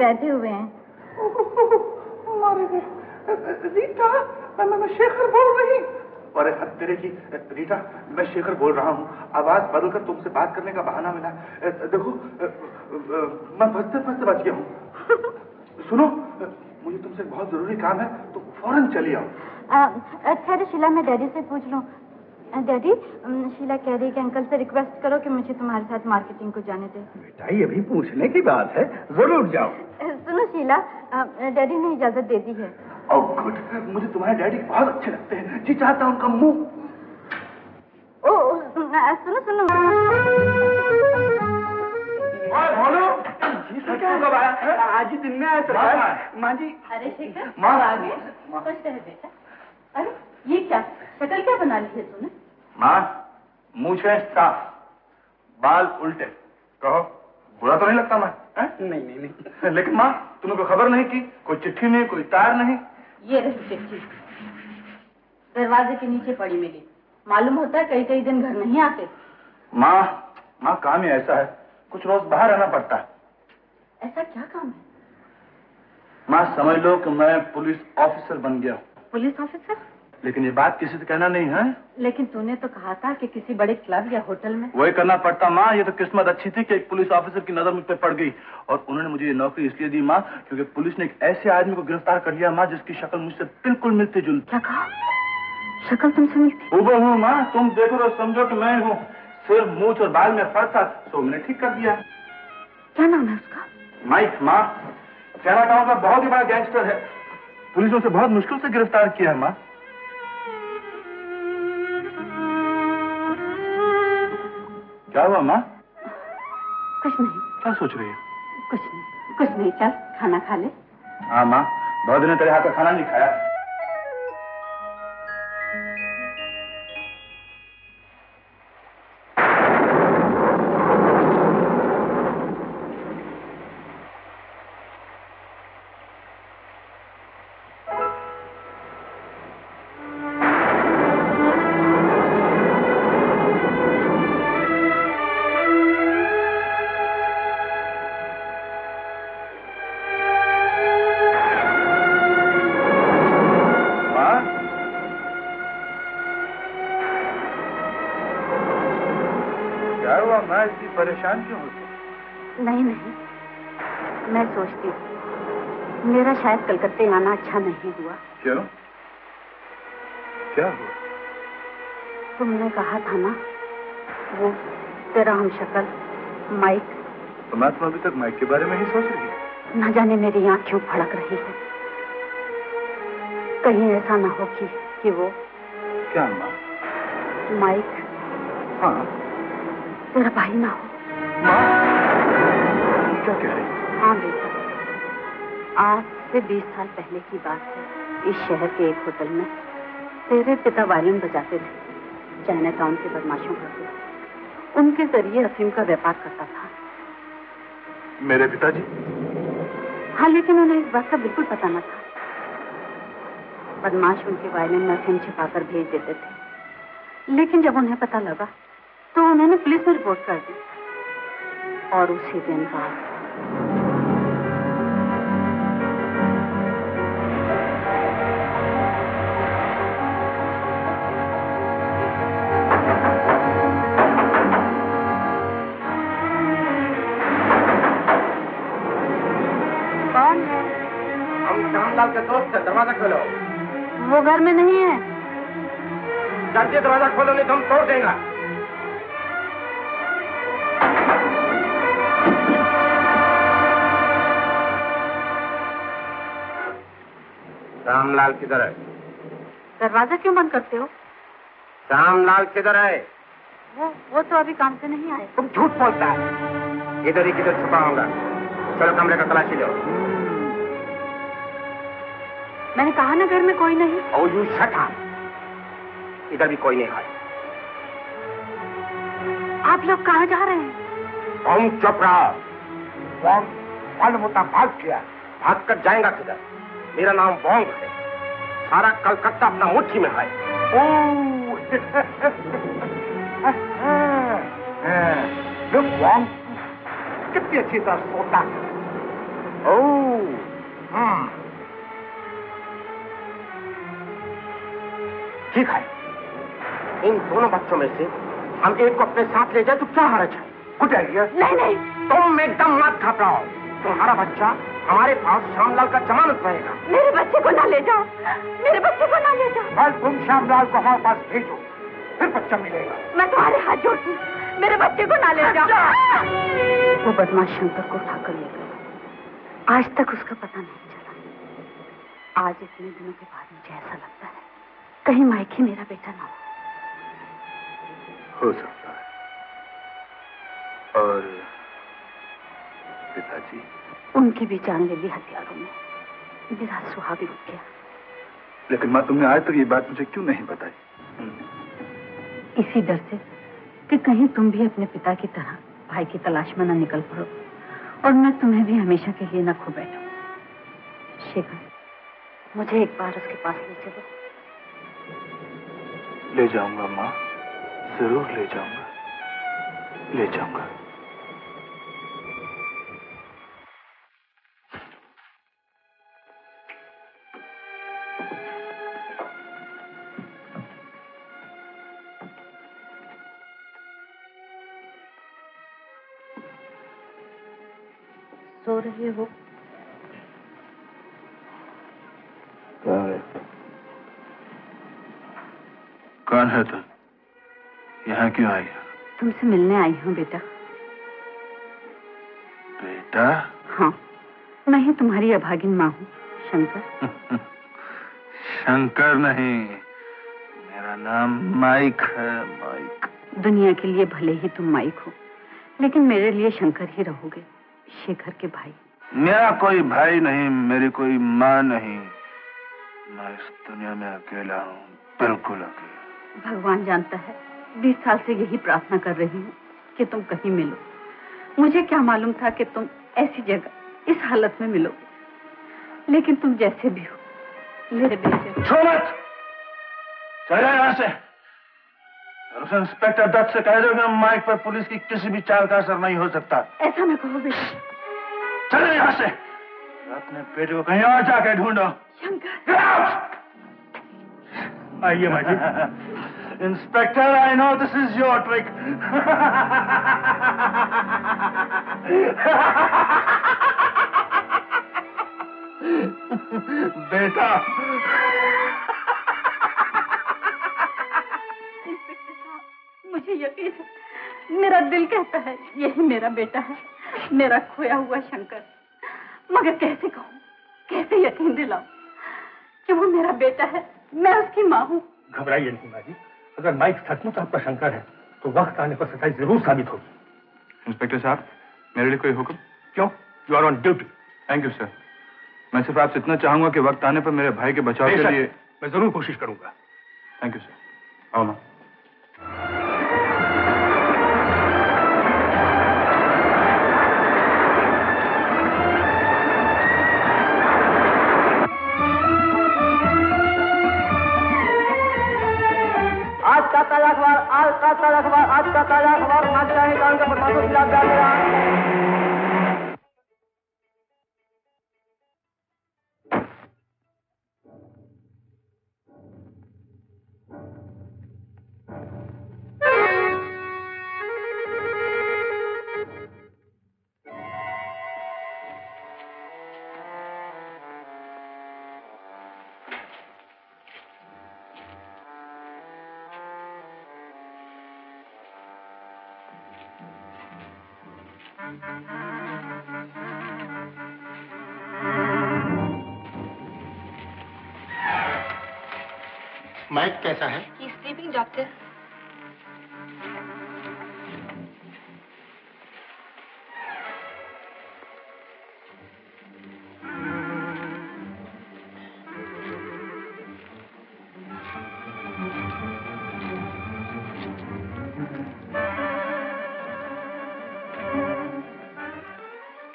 S6: बैठे हुए हैं।
S2: रीटा, मैं शेखर बोल रही। अरे तेरे की रीटा, मैं शेखर बोल रहा हूँ। आवाज बदलकर तुमसे बात करने का बहाना मिला। देखो मैं फंसते फंसते बच गया हूँ। सुनो, मुझे तुमसे बहुत जरूरी काम है, तो फौरन चली आओ।
S6: अच्छा शीला, मैं डैडी से पूछ लूँ। डैडी, शीला कह रही कि अंकल से रिक्वेस्ट करो कि मुझे तुम्हारे साथ मार्केटिंग को जाने दे।
S1: बेटा ये भी पूछने की बात है, जरूर जाओ।
S6: सुनो शीला, डैडी ने इजाजत दे दी है।
S2: ओह गुड, मुझे तुम्हारे डैडी बहुत अच्छे लगते हैं। जी चाहता हूँ उनका मुंह।
S6: सुनो सुनो,
S2: बोलो, कब आया? आज ही दिन में आया सरकार। माँ जी।
S9: अरे शेखर,
S2: माँ
S9: आ गए? खुश रहे बेटा। अरे ये क्या शक्ल क्या बना ली है तूने?
S2: माँ, मूछें साफ, बाल उल्टे। कहो, बुरा तो नहीं लगता माँ? नहीं। लेकिन माँ, तुम्हें कोई खबर नहीं की? कोई चिट्ठी नहीं, कोई तार नहीं?
S9: ये रही चिट्ठी, दरवाजे के नीचे पड़ी मिली। मालूम होता है कई दिन घर नहीं आते।
S2: माँ काम ही ऐसा है, कुछ रोज बाहर रहना पड़ता है।
S9: ऐसा क्या काम है?
S2: माँ समझ लो कि मैं पुलिस ऑफिसर बन गया।
S9: Police officer?
S2: लेकिन ये बात किसी से कहना नहीं है।
S9: लेकिन तूने तो कहा था कि किसी बड़े क्लब या होटल में।
S2: वही करना पड़ता माँ। ये तो किस्मत अच्छी थी कि एक पुलिस ऑफिसर की नजर मुझ पे पड़ गई, और उन्होंने मुझे ये नौकरी इसलिए दी माँ क्योंकि पुलिस ने एक ऐसे आदमी को गिरफ्तार कर लिया माँ जिसकी शक्ल मुझसे बिल्कुल मिलती जुलती।
S9: क्या कहा? शक्ल तुमसे मिलती?
S2: हूँ माँ, तुम देखो तो समझो कि मैं हूँ। सिर्फ मूछ और बाल में फर्क था, तो मैंने ठीक कर दिया।
S9: क्या नाम है उसका?
S2: माइक। माँ, चाइना टाउन का बहुत ही बड़ा गैंगस्टर है। पुलिस ने उसे बहुत मुश्किल से गिरफ्तार किया है माँ। क्या हुआ माँ?
S9: कुछ नहीं।
S2: क्या सोच रही है?
S9: कुछ नहीं, चल खाना खा ले।
S2: हाँ माँ, बहुत दिनों तेरे हाथ का खाना नहीं खाया। परेशान क्यों होती?
S9: नहीं, मैं सोचती हूँ मेरा शायद कलकत्ते आना अच्छा नहीं हुआ।
S2: क्यों? क्या हुआ?
S9: तुमने कहा था ना, वो तेरा हमशक्ल माइक।
S2: तो मैं तुम अभी तक माइक के बारे में ही सोच रही हूँ।
S9: न जाने मेरी आँख क्यों फड़क रही है। कहीं ऐसा ना हो कि वो।
S2: क्या माँ?
S9: माइक।
S2: हाँ,
S9: तेरा भाई ना हो।
S2: माँ, क्या कह रही?
S9: हाँ बेटा, आज से 20 साल पहले की बात है। इस शहर के एक होटल में तेरे पिता वायलिन बजाते थे। चाइना टाउन के बदमाशों का थे। उनके जरिए अफीम का व्यापार करता था।
S2: मेरे पिताजी?
S9: हाँ, लेकिन उन्हें इस बात का बिल्कुल पता न था। बदमाश उनके वायलिन में अफीम छिपाकर भेज देते थे, लेकिन जब उन्हें पता लगा तो उन्होंने पुलिस में रिपोर्ट कर दी। और उसी दिन रात
S6: कौन?
S5: हम श्यामलाल के दोस्त हैं, दरवाजा खोलो।
S6: वो घर में नहीं है।
S5: जल्दी दरवाजा खोलो, नहीं तो हम तोड़ देंगे। श्यामलाल किधर है?
S9: दरवाजा क्यों बंद करते हो?
S5: श्यामलाल किधर है?
S9: वो तो अभी काम से नहीं आए।
S5: तुम झूठ बोलता है। इधर ही किधर छुपा होगा। चलो कमरे का तलाशी लो।
S9: मैंने कहा ना घर में कोई नहीं।
S5: और यू शट अप। इधर भी कोई नहीं है।
S9: आप लोग कहाँ जा रहे हैं?
S5: तुम चुप रहो। कौन मोटा भाग गया? भाग कर जाएगा किधर? मेरा नाम वोंग है। सारा कलकत्ता अपना मुट्ठी में है। वोंग कितनी अच्छी तरह सोता है। ओह,
S1: ठीक है, इन दोनों बच्चों में से हम एक को अपने साथ ले जाए तो क्या हर्ज है? Good idea.
S3: नहीं नहीं,
S1: तुम एकदम मत घबराओ, तुम्हारा बच्चा हमारे पास श्यामलाल का जमानत रहेगा।
S3: मेरे बच्चे को ना ले जाओ, मेरे बच्चे को ना ले जाओ।
S1: बस तुम श्यामलाल को हमारे पास भेजो, फिर बच्चा मिलेगा।
S3: मैं तुम्हारे हाथ जोड़ती हूँ, मेरे बच्चे को ना ले जाओ।
S9: वो बदमाश शंकर को उठाकर ले गया। आज तक उसका पता नहीं चला। आज इतने दिनों के बाद मुझे ऐसा लगता है कहीं माइकी मेरा बेटा ना
S2: हो सकता है। और पिताजी?
S9: उनकी भी जान ले ली हथियारों में। मेरा सुहाग रुक गया।
S2: लेकिन माँ, तुमने आज तक ये बात मुझे क्यों नहीं बताई?
S9: इसी डर से कि कहीं तुम भी अपने पिता की तरह भाई की तलाश में न निकल पड़ो और मैं तुम्हें भी हमेशा के लिए न खो बैठूं। शेखर, मुझे एक बार उसके पास ले चलो।
S2: ले जाऊंगा माँ, जरूर ले जाऊंगा, ले जाऊंगा।
S9: सो रहे हो?
S2: कौन है तुम? यहाँ क्यों आई?
S9: तुमसे मिलने आई हूँ बेटा।
S2: बेटा?
S9: हाँ, मैं ही तुम्हारी अभागिन माँ हूँ, शंकर।
S2: शंकर नहीं, मेरा नाम माइक है, माइक।
S9: दुनिया के लिए भले ही तुम माइक हो, लेकिन मेरे लिए शंकर ही रहोगे, शेखर के भाई।
S2: मेरा कोई भाई नहीं, मेरी कोई माँ नहीं। मैं इस दुनिया में अकेला हूँ, बिल्कुल अकेला।
S9: भगवान जानता है, 20 साल से यही प्रार्थना कर रही हूँ कि तुम कहीं मिलो। मुझे क्या मालूम था कि तुम ऐसी जगह, इस हालत में मिलोगे। लेकिन तुम जैसे भी हो, मेरे बेटे।
S2: छो मत, चले यहाँ से। उस इंस्पेक्टर दत्त से कह दो कि माइक पर पुलिस की किसी भी चाल का असर नहीं हो सकता।
S9: ऐसा न कहो बेटा।
S2: चलो यहाँ से, अपने बेटे को कहीं और जाकर ढूंढो।
S9: शंकर,
S4: आइए माँ जी।
S2: Inspector, I know this is your trick. बेटा,
S9: मुझे यकीन है, मेरा दिल कहता है यही मेरा बेटा है, मेरा खोया हुआ शंकर। मगर कैसे कहूँ, कैसे यकीन दिलाऊं कि वो मेरा बेटा है, मैं उसकी माँ हूँ।
S4: घबराइए नहीं माँ जी, अगर माइक सचमुच आपका शंकर है तो वक्त आने पर सच्चाई जरूर साबित होगी।
S2: इंस्पेक्टर साहब, मेरे लिए कोई हुक्म?
S4: क्यों? You are on duty.
S2: Thank you sir. मैं सिर्फ आपसे इतना चाहूंगा कि वक्त आने पर मेरे भाई के बचाव के लिए।
S4: मैं जरूर कोशिश करूंगा।
S2: Thank you sir. आओ माँ।
S1: आज का ताजा अखबार, आज का ताजा अखबार, आज का ताजा अखबार। नागरिक कानून के बदमाशों के खिलाफ जारी रहा।
S10: माइक कैसा है?
S6: Sleeping doctor.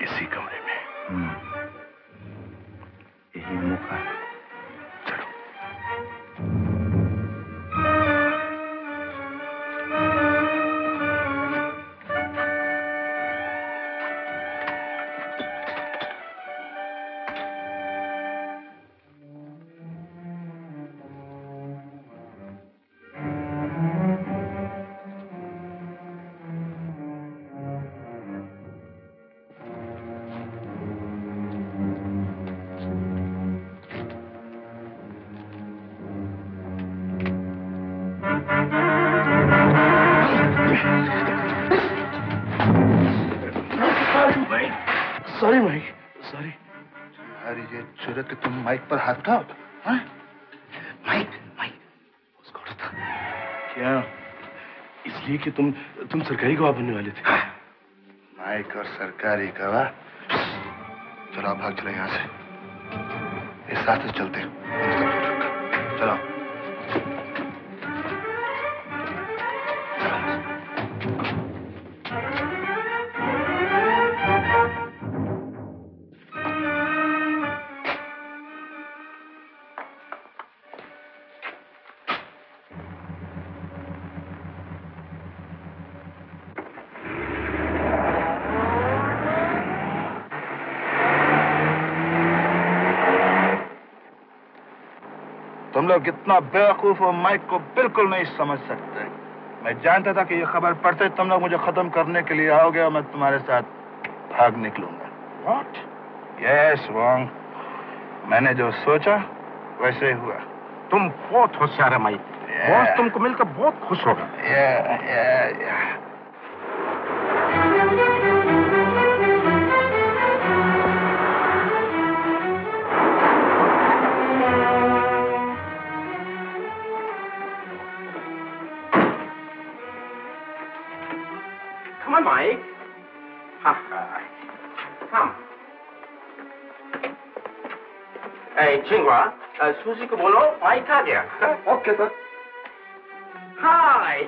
S2: इसी कमरे में। यही मौका है। चलो। Sorry Mike, sorry. अरे ये जरूरत कि तुम माइक पर हाथ उठाओ तो, हाँ? माइक उसको उठा।
S4: क्या? इसलिए कि तुम सरकारी गवाह बनने वाले थे।
S2: माइक और सरकारी गवाह? चलो भाग चले यहाँ से, इस साथ से चलते हैं। चलो। तुम लोग कितना बेवकूफ हो, माइक को बिल्कुल नहीं समझ सकते। मैं जानता था कि ये खबर पढ़ते तुम लोग मुझे खत्म करने के लिए आओगे और मैं तुम्हारे साथ भाग निकलूंगा। What? Yes, Wong। मैंने जो सोचा वैसे ही हुआ।
S5: तुम बहुत होशियार है माइक। बॉस तुमको मिलकर बहुत खुश होगा। Come on, Mike. Come. Hey, Chingwa, सूजी को बोलो माइक आ गया। Okay sir. Hi,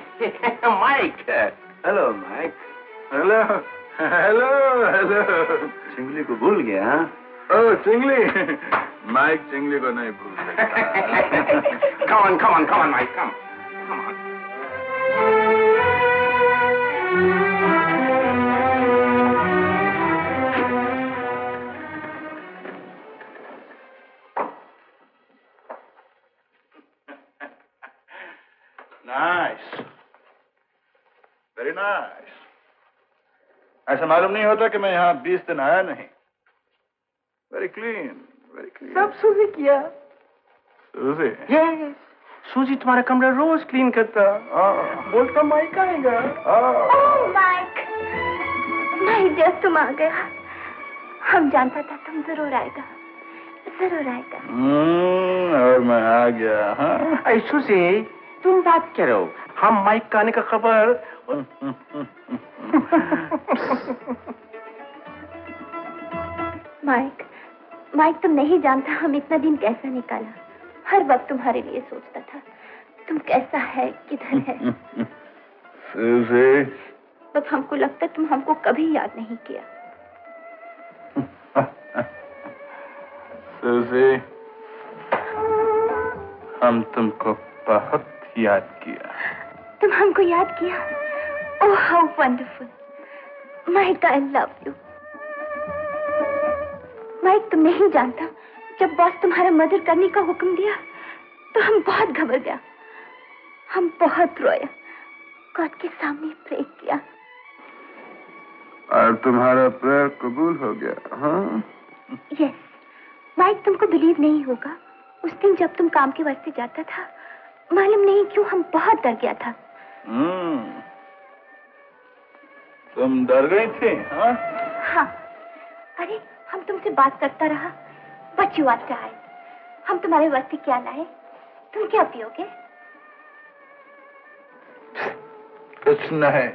S5: Mike. Hello Mike.
S2: Hello hello hello.
S8: Chingli को भूल गया, हाँ?
S2: ओह चिंगली। माइक चिंगली को नहीं भूल सकता।
S5: Come on, Mike, come on.
S2: Nice. Very nice. ऐसा मालूम नहीं होता कि मैं यहाँ 20 दिन आया नहीं। Very clean, very clean.
S5: सब सूजी किया।
S2: सूजी?
S5: Yes. सूजी तुम्हारा कमरा रोज क्लीन करता। बोलता माइक आएगा।
S3: ओह माइक, माय डियर तुम आ गया। हम जानता था तुम जरूर आएगा।
S2: और मैं आ गया। हाँ?
S5: ऐ सूजी, तुम बात करो। हम माइक का आने का खबर।
S3: माइक तुम नहीं जानता हम इतना दिन कैसा निकाला। हर वक्त तुम्हारे लिए सोचता था। तुम कैसा है, किधर है।
S2: सूजी,
S3: बस हमको लगता तुम हमको कभी याद नहीं किया।
S2: सूजी, हम तुमको बहुत याद किया।
S3: तुम हमको याद किया? Oh how wonderful. Mike I love you. Mike तुम नहीं जानता, जब बॉस तुम्हारा मर्डर करने का हुक्म दिया तो हम बहुत घबरा गया। हम बहुत रोया, गॉड के सामने प्रे किया।
S2: और तुम्हारा प्रेयर कबूल हो गया, हाँ?
S3: यस। माइक तुमको बिलीव नहीं होगा, उस दिन जब तुम काम के वास्ते जाता था, मालूम नहीं क्यों हम बहुत डर गया था।
S2: तुम डर गई थी, हाँ?
S3: हाँ। अरे हम तुमसे बात करता रहा, बट यू आर टायर्ड। हम तुम्हारे वास्ते क्या लाए, तुम क्या पियोगे?
S2: कुछ नहीं।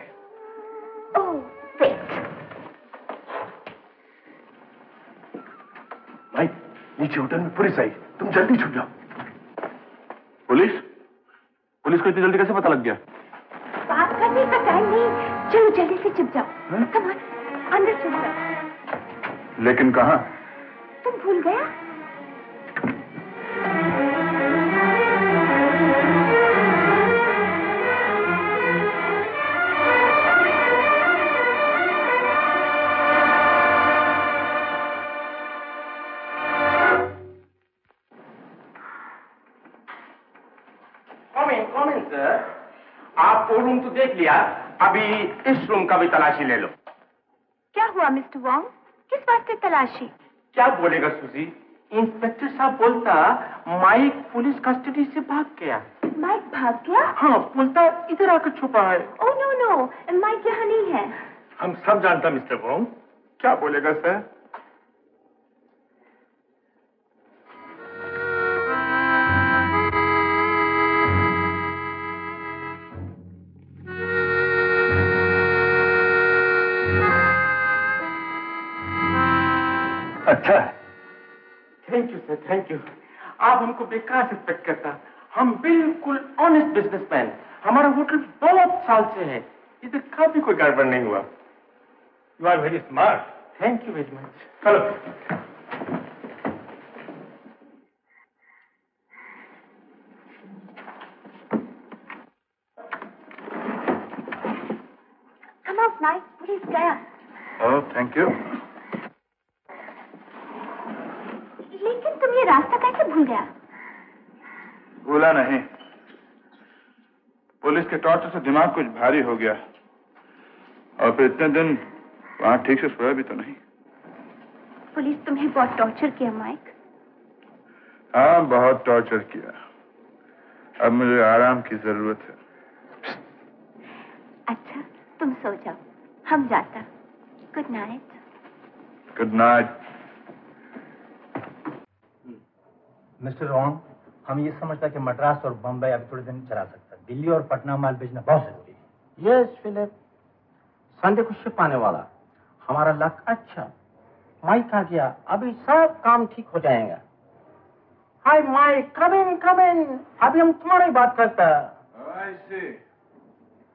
S3: Oh wait.
S4: भाई नीचे होटल में पुलिस आई, तुम जल्दी छुप जाओ।
S2: पुलिस को इतनी जल्दी कैसे पता लग गया?
S3: बात करने का टाइम नहीं, चलो जल्दी से छुप जाओ। कम ऑन, अंदर छुप जाओ।
S2: लेकिन कहाँ?
S3: तुम भूल गया?
S5: कॉमेंट सर, आप वो रूम तो देख लिया, अभी इस रूम का भी तलाशी ले लो।
S3: क्या हुआ मिस्टर वॉन्ग, किस वास्ते तलाशी?
S5: क्या बोलेगा सुजी? इंस्पेक्टर साहब बोलता माइक पुलिस कस्टडी से भाग गया।
S3: माइक भाग गया?
S5: हाँ, बोलता इधर आकर छुपा है।
S3: ओह नो नो, माइक यहाँ नहीं है।
S4: हम सब जानता मिस्टर वोंग।
S2: क्या बोलेगा सर? अच्छा है।
S1: Thank you sir, thank you. आप हमको बेकार सस्पेक्ट करता, हम बिल्कुल ऑनेस्ट बिजनेसमैन। हमारा होटल बहुत साल से है, इधर कभी कोई गड़बड़ नहीं हुआ।
S4: You are very smart.
S1: Thank you very much.
S4: चलो।
S3: Come on, Mike, पुलिस गया।
S2: Oh thank you.
S3: लेकिन तुम ये रास्ता कैसे भूल गया?
S2: भूला नहीं, पुलिस के टॉर्चर से दिमाग कुछ भारी हो गया और फिर इतने दिन वहां ठीक से सोया भी तो नहीं।
S3: पुलिस तुम्हें बहुत टॉर्चर किया माइक?
S2: हाँ बहुत टॉर्चर किया। अब मुझे आराम की जरूरत है।
S3: अच्छा तुम सो जाओ, हम जाता। Good night.
S2: Good night.
S1: Mister Ron, हम ये समझता कि मद्रास और बम्बई अभी थोड़े दिन चला सकता, दिल्ली और पटना माल भेजना बहुत जरूरी है। यस फिलिप, संडे को शिप आने वाला। हमारा लक अच्छा, माइक आ गया, अभी सब काम ठीक हो जाएगा। हाय माइक, कम इन, अभी हम तुम्हारी बात करता।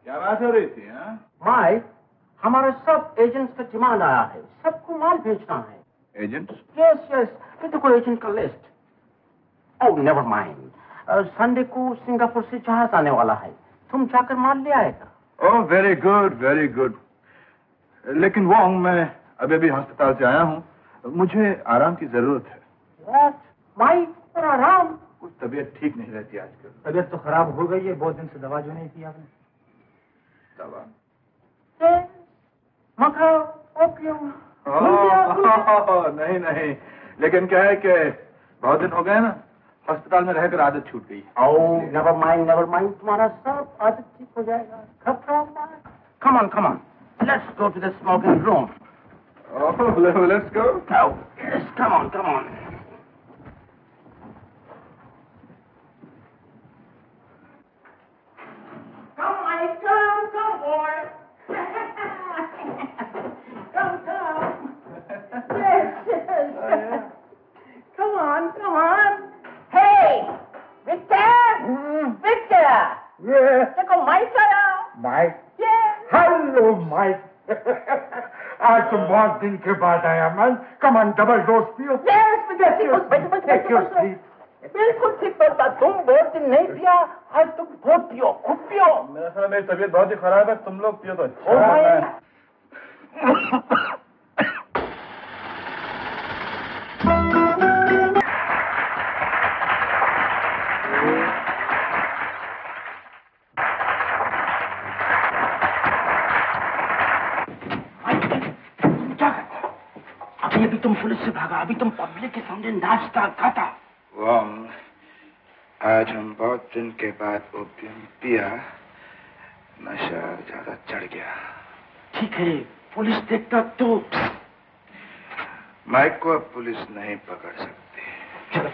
S2: क्या बात हो रही थी? हाँ
S1: माइक, हमारे सब एजेंट्स का डिमांड आया है, सबको माल भेजना है।
S2: एजेंट?
S1: यस यस, ये देखो एजेंट का लिस्ट। ओह नेवर माइंड, संडे को सिंगापुर से जहाज आने वाला है, तुम जाकर माल ले आएगा।
S2: Oh very good very good. लेकिन वॉन्ग, मैं अभी अभी अस्पताल से आया हूँ, मुझे आराम की जरूरत है।
S1: व्हाट माइक, और आराम?
S2: कुछ तबीयत ठीक नहीं रहती आजकल।
S1: तबीयत तो खराब हो गई है, बहुत दिन से दवा जो नहीं की आपने।
S2: दवा?
S1: मखा, ओपियम।
S2: नहीं नहीं, लेकिन क्या है कि बहुत दिन हो गए ना, अस्पताल में रहकर आदत छूट गई।
S1: ओह नेवर माइंड, तुम्हारा सब आदत ठीक हो जाएगा। Come on, let's go to the smoking room.
S2: Oh let's go.
S1: Yes, come on. Come, Mike, come, boy. Come. Yes. Come on. Hey, Victor.
S7: Yes.
S1: देखो माइक आया।
S7: Mike.
S1: Yes.
S7: Hello, Mike. आज तुम बहुत दिन के बाद आया man. Come on, double dose पियो।
S1: Yes, बैठो।
S7: Take your seat.
S1: बिल्कुल ठीक बोलता, तुम बहुत दिन नहीं पिया, आज तुम बहुत पियो, खूब पियो।
S2: मेरा ख्याल मेरी तबीयत बहुत ही खराब है, तुम लोग पियो तो अच्छा।
S1: ओ भाई। अभी तुम पुलिस से भागा, अभी तुम पब्लिक के सामने नाचता गाता।
S2: वॉन्ग, आज हम बहुत दिन के बाद ओपियम पिया, नशा ज्यादा चढ़ गया।
S1: ठीक है, पुलिस देखता तो।
S2: माइक को अब पुलिस नहीं पकड़ सकती।
S1: चलो।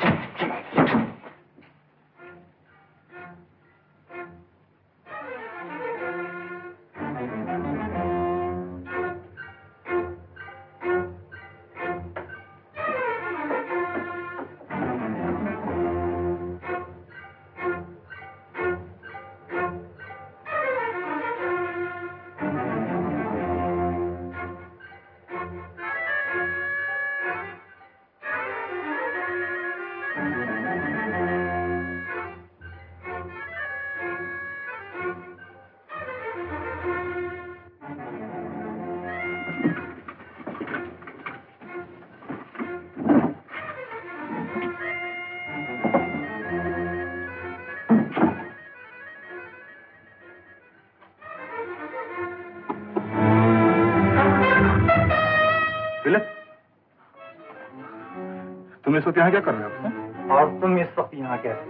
S2: तुम इस वक्त यहाँ क्या कर रहे हो?
S1: और तुम इस वक्त यहाँ कैसे?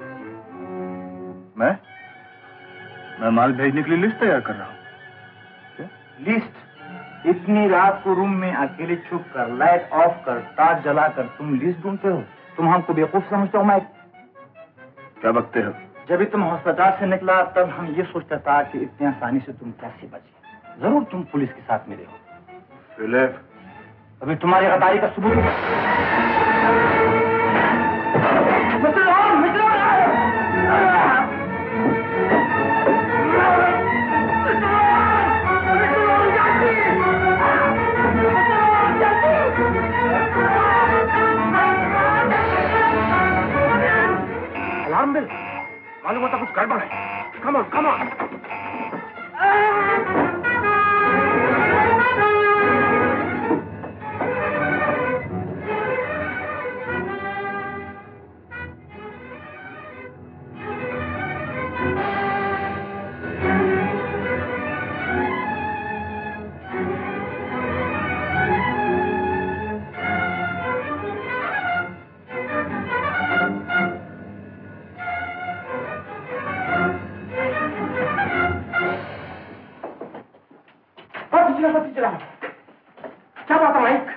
S2: मैं माल भेजने के लिए लिस्ट तैयार कर रहा हूँ।
S1: लिस्ट? इतनी रात को रूम में अकेले छुप कर, लाइट ऑफ कर, तार जलाकर तुम लिस्ट ढूंढते हो? तुम हमको बेवकूफ समझते हो माइक?
S2: क्या बकते हो?
S1: जब भी तुम अस्पताल से निकला तब हम ये सोचता था कि इतनी आसानी से तुम कैसे बचे। जरूर तुम पुलिस के साथ मिले हो।
S2: फिलिप,
S1: अभी तुम्हारी गद्दारी का सबूत अलार्म बिल, मालूम होता कुछ गड़बड़ है। Come on, come on. क्या बात है माइक?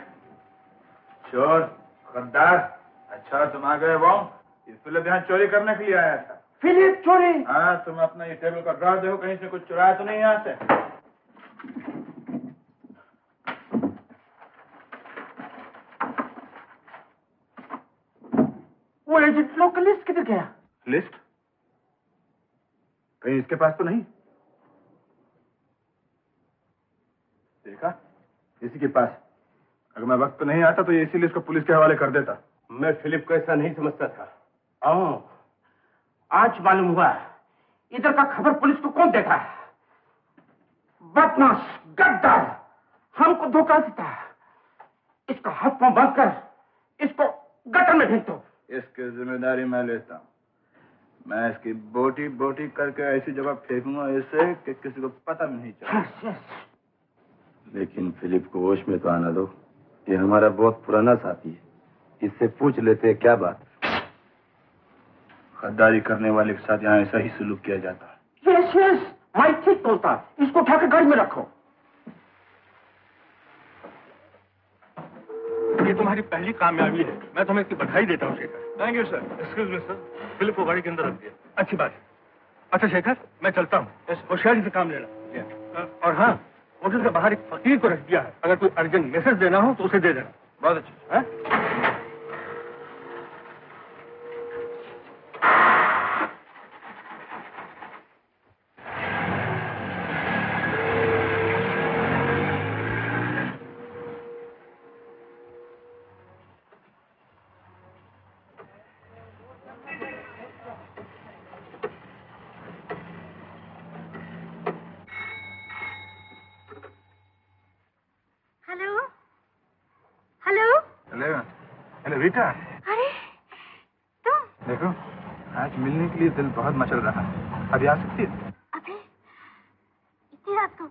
S2: चोर, गद्दार, अच्छा तुम आ गए वो। ये फिलिप यहाँ चोरी करने के लिए आया था।
S1: फिलिप चोरी?
S2: हाँ, तुम अपना ये टेबल का ड्रॉर देखो, कहीं से कुछ चुराया तो नहीं यहाँ से।
S1: वो एजेंट लोग का लिस्ट किधर गया?
S2: लिस्ट? कहीं इसके पास तो नहीं? देखा, इसी के पास। अगर मैं वक्त पे नहीं आता तो ये इसीलिए इसको पुलिस के हवाले कर देता।
S1: मैं फिलिप को ऐसा नहीं समझता था। ओह, आज मालूम हुआ इधर का खबर पुलिस को कौन देता है। बदमाश, गद्दार, हमको धोखा देता। इसका हाथ पांव बांध कर इसको गटर में भेज दो।
S2: इसकी जिम्मेदारी मैं लेता हूँ। मैं इसकी बोटी बोटी करके ऐसी जगह फेंकूंगा ऐसे कि किसी को पता भी नहीं चलेगा।
S10: लेकिन फिलिप को होश में तो आना दो। ये हमारा बहुत पुराना साथी है, इससे पूछ लेते हैं क्या बात।
S2: गद्दारी करने वाले के साथ यहाँ ऐसा ही सलूक किया जाता है।
S1: यस यस, माइक ठीक बोलता। इसको उठाकर गाड़ी में रखो।
S4: ये तुम्हारी पहली कामयाबी है, मैं तुम्हें इसकी बधाई देता हूँ Shekhar. Thank you sir. Excuse me sir, Philip को गाड़ी के अंदर रख दिया। अच्छी बात है। अच्छा शेखर, मैं चलता हूँ, होशियारी से काम लेना। और हाँ, होटल के बाहर एक फकीर को रख दिया है, अगर कोई अर्जेंट मैसेज देना हो तो उसे दे देना।
S2: बहुत अच्छा है। Hello Rita.
S6: अरे तुम?
S2: देखो, आज मिलने के लिए दिल बहुत मचल रहा है। अभी आ सकती है?
S6: अभी इतनी रात को?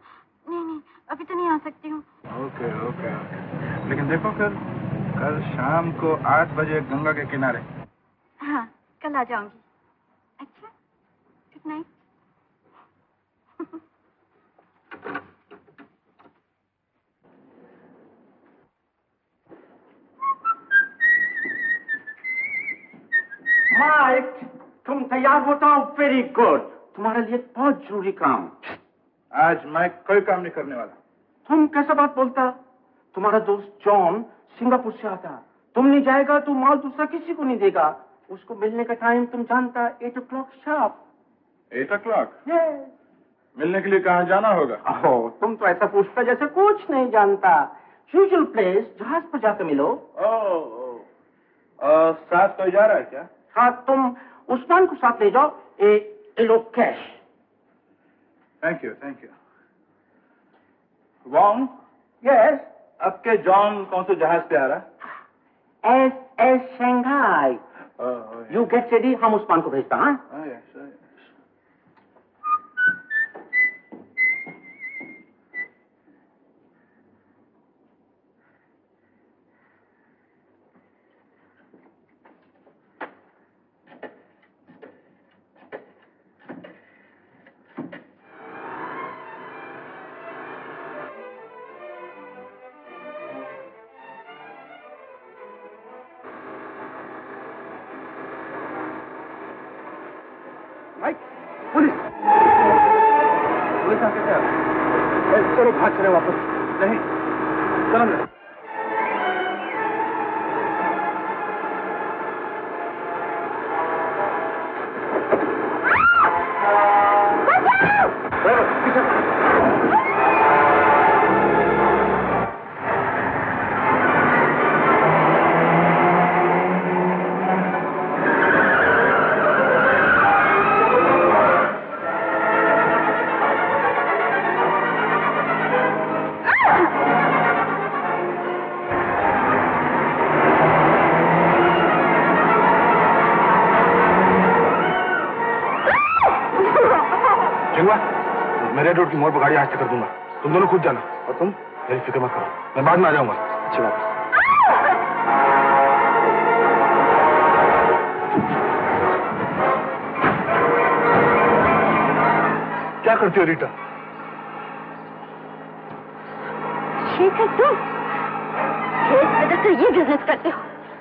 S6: नहीं, अभी तो नहीं आ सकती हूँ।
S2: Okay okay okay. लेकिन देखो, कल शाम को 8 बजे गंगा के किनारे।
S6: हाँ, कल आ जाऊंगी। अच्छा, गुड नाइट।
S1: माइक, तुम तैयार हो तो वेरी गुड। तुम्हारे लिए बहुत जरूरी काम।
S2: आज मैं कोई काम नहीं करने वाला।
S1: तुम कैसा बात बोलता? तुम्हारा दोस्त जॉन सिंगापुर से आता। तुम नहीं जाएगा तो माल दूसरा किसी को नहीं देगा। उसको मिलने का टाइम तुम जानता, 8 o'clock शार्प।
S2: 8 o'clock? मिलने के लिए कहाँ जाना होगा?
S1: ओह, तुम तो ऐसा पूछता जैसे कुछ नहीं जानता। यूजुअल प्लेस, जहाज पर जाकर मिलो।
S2: साथ कोई जा रहा है क्या?
S1: हाँ, तुम उस्मान को साथ ले जाओ। ए लो cash.
S2: Thank you thank you. Wong?
S1: Yes.
S2: अब के जॉन कौन से जहाज पे आ रहा है?
S1: S Shanghai. You get ready, हम उस्मान को भेजता। हाँ,
S2: चलो भाग चले वापस। नहीं, चलो ना। मैं रेड रोड की मोड़ पर गाड़ी आज तक कर दूंगा, तुम दोनों खुद जाना। और तुम मेरी फिक्र मत करो, मैं बाद में आ जाऊंगा। अच्छी बात है। क्या करती हो रीटा?
S3: शेखर तुम ये बिजनेस करते हो?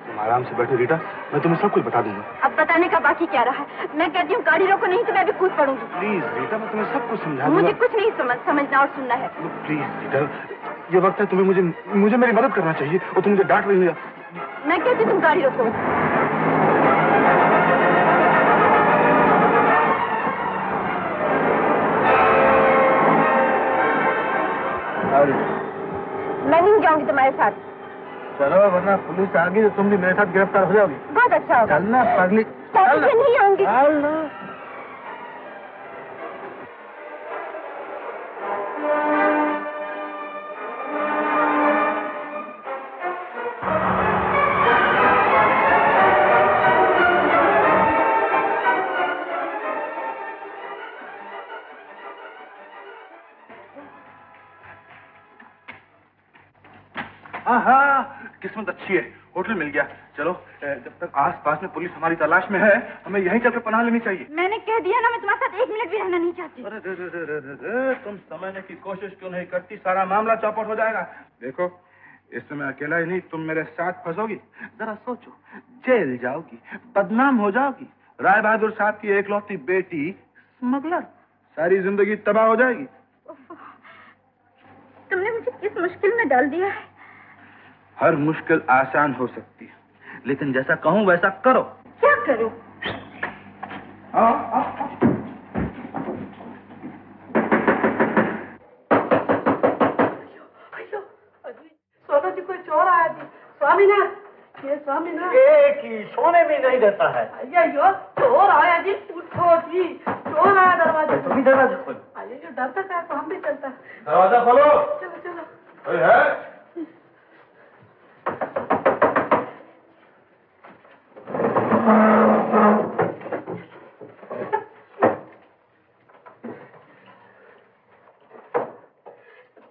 S2: तुम आराम से बैठो रीटा, मैं तुम्हें सब कुछ बता दूंगा।
S6: अब बताने का बाकी क्या रहा है? मैं कहती हूँ गाड़ी रोको, नहीं तो मैं भी कूद पड़ूंगी।
S2: प्लीज रीटा, मैं तुम्हें सब कुछ समझा दूंगा।
S6: मुझे कुछ नहीं समझना और सुनना है।
S2: प्लीज रीटा, ये वक्त है, तुम्हें मुझे मेरी मदद करना चाहिए और तुम मुझे डांट रही हो।
S6: मैं कहती हूँ तुम गाड़ी रोको। मैं नहीं जाऊंगी तुम्हारे साथ।
S2: चलो, वरना पुलिस आ गई तो तुम भी मेरे साथ गिरफ्तार हो जाओगी।
S6: बहुत अच्छा होगा।
S2: चलना पगली,
S6: चलना। नहीं आऊंगी।
S2: हाँ, किस्मत अच्छी है, होटल मिल गया। चलो, जब तक आस-पास में पुलिस हमारी तलाश में है, हमें यहीं चल के पनाह लेनी चाहिए।
S6: मैंने कह दिया ना, मैं तुम्हारे साथ 1 मिनट भी रहना नहीं चाहती।
S2: अरे तुम समझने की कोशिश क्यों नहीं करती? सारा मामला चौपट हो जाएगा। देखो, इस समय अकेला ही नहीं, तुम मेरे साथ फंसोगी। जरा सोचो, जेल जाओगी, बदनाम हो जाओगी। राय बहादुर साहब की एकलौती बेटी स्मगलर, सारी जिंदगी तबाह हो जाएगी।
S6: तुमने मुझे किस मुश्किल में डाल दिया है?
S2: हर मुश्किल आसान हो सकती है, लेकिन जैसा कहूं वैसा करो।
S6: क्या करूं?
S9: सोना जी, कोई चोर आया थी। स्वामीनाथ, ये स्वामीनाथ
S1: एक ही सोने में नहीं देता है।
S9: अयो, चोर आया जी। उठो जी, चोर आया दरवाजे।
S1: तुम भी दरवाजा खोलो।
S9: अयो, डरता क्या, तो हम भी चलता।
S1: दरवाजा खोलो।
S9: चलो चलो।
S2: कोई है?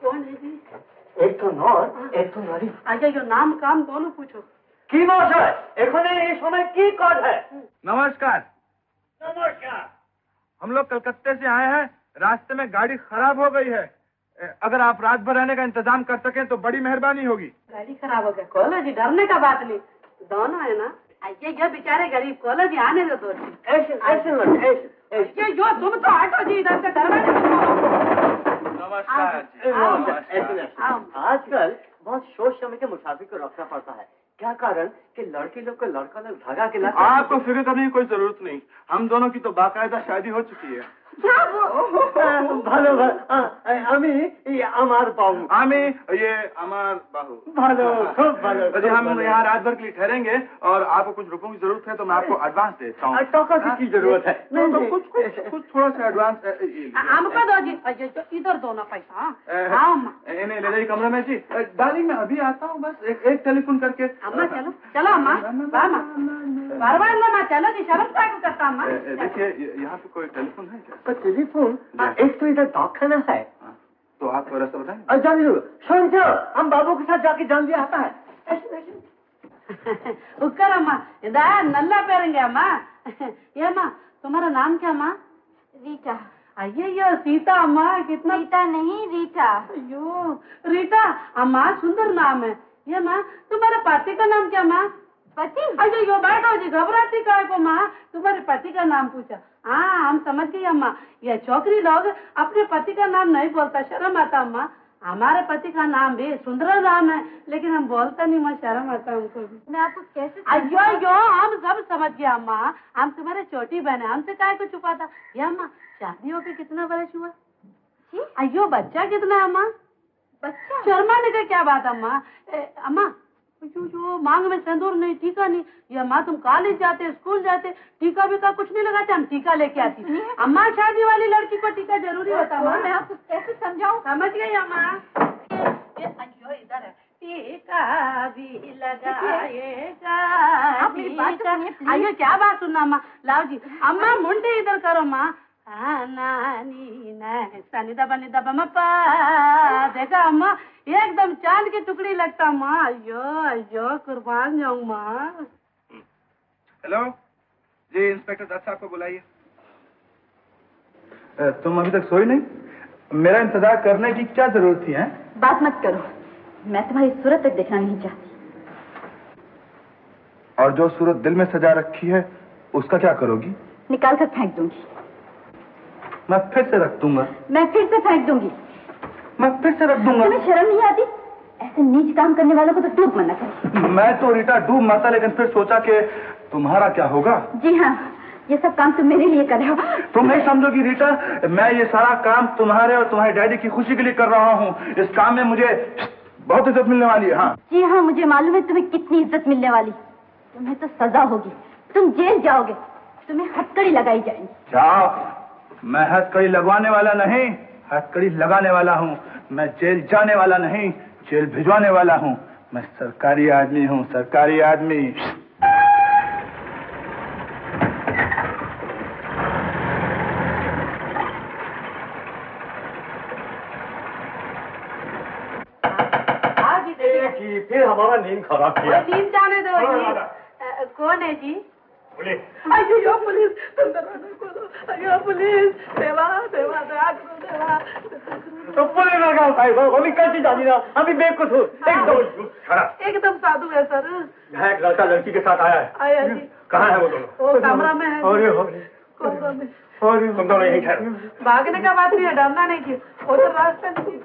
S9: कौन है जी?
S1: एक तो नौर, एक तो नारी।
S9: अयो, नाम काम दोनों पूछो।
S1: की नौर है? एखने इस समय की कौन है?
S2: नमस्कार।
S1: नमस्कार।
S2: हम लोग कलकत्ते से आए हैं, रास्ते में गाड़ी खराब हो गई है। अगर आप रात भर रहने का इंतजाम कर सकें तो बड़ी मेहरबानी होगी।
S9: गाड़ी खराब हो गया? कॉलेज जी, डरने का बात नहीं, दोनों है ना। ये बेचारे गरीब, कॉलेज जी आने दो।
S1: ऐसे
S9: यो, तुम तो हटो जी इधर से, दरवाजे
S1: नमस्कार। आजकल बहुत सोच समझ के मुसाफिर को रखना पड़ता है। क्या कारण कि लड़की लोग को लड़का लोग धागा के लाते।
S2: आपको फिक्र करने की कोई जरूरत नहीं, हम दोनों की तो बाकायदा शादी हो चुकी है।
S1: ভালো আমি আমার বাবু
S2: आमी ये अमर बाहू।
S1: ভালো खूब भालो।
S2: अरे हम यहाँ रात भर के लिए ठहरेंगे और आपको कुछ रुपयों की जरूरत है तो मैं आपको एडवांस देता हूँ।
S1: टका की जरूरत है?
S2: नहीं तो कुछ थोड़ा सा एडवांस
S9: हमको दो जी। इधर दो ना पैसा।
S2: इन्हें ले जाइए कमरे में जी। डार्लिंग मैं अभी आता हूँ, बस एक टेलीफोन करके।
S9: अम्मा चलो चलो, अम्मा बार ना चलो जी, शर्म क्या करता अम्मा।
S2: देखिए यहाँ पे कोई टेलीफोन है क्या?
S1: टेलीफोन एक तो इधर दवाखाना है।
S2: तो आपको रास्ता बताएं?
S1: सुन, हम बाबू के साथ जाके जान लिया आता है।
S9: उकर अम्मा, इधर नल्ला पेरेंगे अम्मा। ये अम्मा, तुम्हारा नाम क्या अम्मा?
S6: रीटा।
S9: अयो सीता अम्मा, कितना।
S6: रीटा नहीं, रीटा।
S9: अयो रीटा अम्मा, सुंदर नाम है। ये माँ, तुम्हारे पति का नाम क्या माँ?
S6: पति?
S9: अयो बैठो जी, घबराती काय को माँ? तुम्हारे पति का नाम पूछा। हाँ, हम समझ गए अम्मा। ये छोकरी लोग अपने पति का नाम नहीं बोलता, शर्म आता अम्मा। हमारे पति का नाम भी सुंदर नाम है, लेकिन हम बोलता नहीं माँ, शर्म आता हमको भी।
S6: मैं आपको कैसे?
S9: अयो हम सब समझ गए अम्मा, हम तुम्हारे छोटी बहन है, हमसे काय को छुपाता। ये अम्मा, शादी होके कितना बरस हुआ? अयो बच्चा कितना है अम्मा?
S6: बच्चा?
S9: शर्माने का क्या बात अम्मा? अम्मा जो मांग में सिंदूर नहीं, टीका नहीं। ये अम्मा, तुम कॉलेज जाते, स्कूल जाते, टीका भी का कुछ नहीं लगाते, हम टीका लेके आती। अम्मा, शादी वाली लड़की को टीका जरूरी होता है।
S6: मैं आपको कैसे समझाऊं?
S9: समझ गई अम्मा। अयो इधर है, टीका भी लगाएगा। अयो क्या बात सुनना अम्मा, लाओ जी। अम्मा मुंडे इधर करो अम्मा। नानी सानी दबा नि दबा मप्पा देखा अम्मा एकदम चांद की टुकड़ी लगता माँ अयो कुर्बान जाऊं माँ।
S2: हेलो जी, इंस्पेक्टर दत्त साहब को बुलाइए। तुम अभी तक सोई नहीं? मेरा इंतजार करने की क्या जरूरत थी? है
S9: बात मत करो, मैं तुम्हारी सूरत तक देखना नहीं चाहती।
S2: और जो सूरत दिल में सजा रखी है उसका क्या करोगी?
S9: निकाल कर फेंक दूंगी।
S2: मैं फिर से रख दूंगा।
S9: मैं फिर से फेंक दूंगी।
S2: मैं फिर से रख दूंगा।
S9: तुम्हें शर्म नहीं आती? ऐसे नीच काम करने वालों को तो डूब मरना चाहिए।
S2: मैं तो रीटा डूब मरता, लेकिन फिर सोचा कि तुम्हारा क्या होगा।
S9: जी हाँ, ये सब काम तुम मेरे लिए कर रहे हो।
S2: तुम नहीं समझोगी रीटा, मैं ये सारा काम तुम्हारे और तुम्हारे डैडी की खुशी के लिए कर रहा हूँ। इस काम में मुझे बहुत इज्जत मिलने वाली है। हाँ
S9: जी हाँ, मुझे मालूम है तुम्हें कितनी इज्जत मिलने वाली। तुम्हें तो सजा होगी, तुम जेल जाओगे, तुम्हें हथकड़ी लगाई जाएगी।
S2: जाओ, मैं हथकड़ी लगवाने वाला नहीं, हथकड़ी लगाने वाला हूँ। मैं जेल जाने वाला नहीं, जेल भिजवाने वाला हूँ। मैं सरकारी आदमी हूँ, सरकारी आदमी।
S4: फिर हमारा नींद खराब किया।
S9: नींद जाने दो जी। कौन है जी?
S4: पुलिस।
S7: अयो पुलिस, तुम दरवाजा खोलो। अयो पुलिस, देवा देवा दया करो देवा।
S4: तो पुलिस लगा भाई, गोली कैसी जानी ना? अभी बेवकूफ हूँ
S7: एकदम साधु है सर।
S4: यहाँ एक लड़का लड़की के साथ आया है।
S7: आया जी।
S4: कहाँ है वो दोनों?
S7: वो कमरा में है।
S4: कमरा में। तुम दोनों यहीं ठहरो।
S7: भागने का बात नहीं है, डरना नहीं थी। उधर रास्ता नहीं।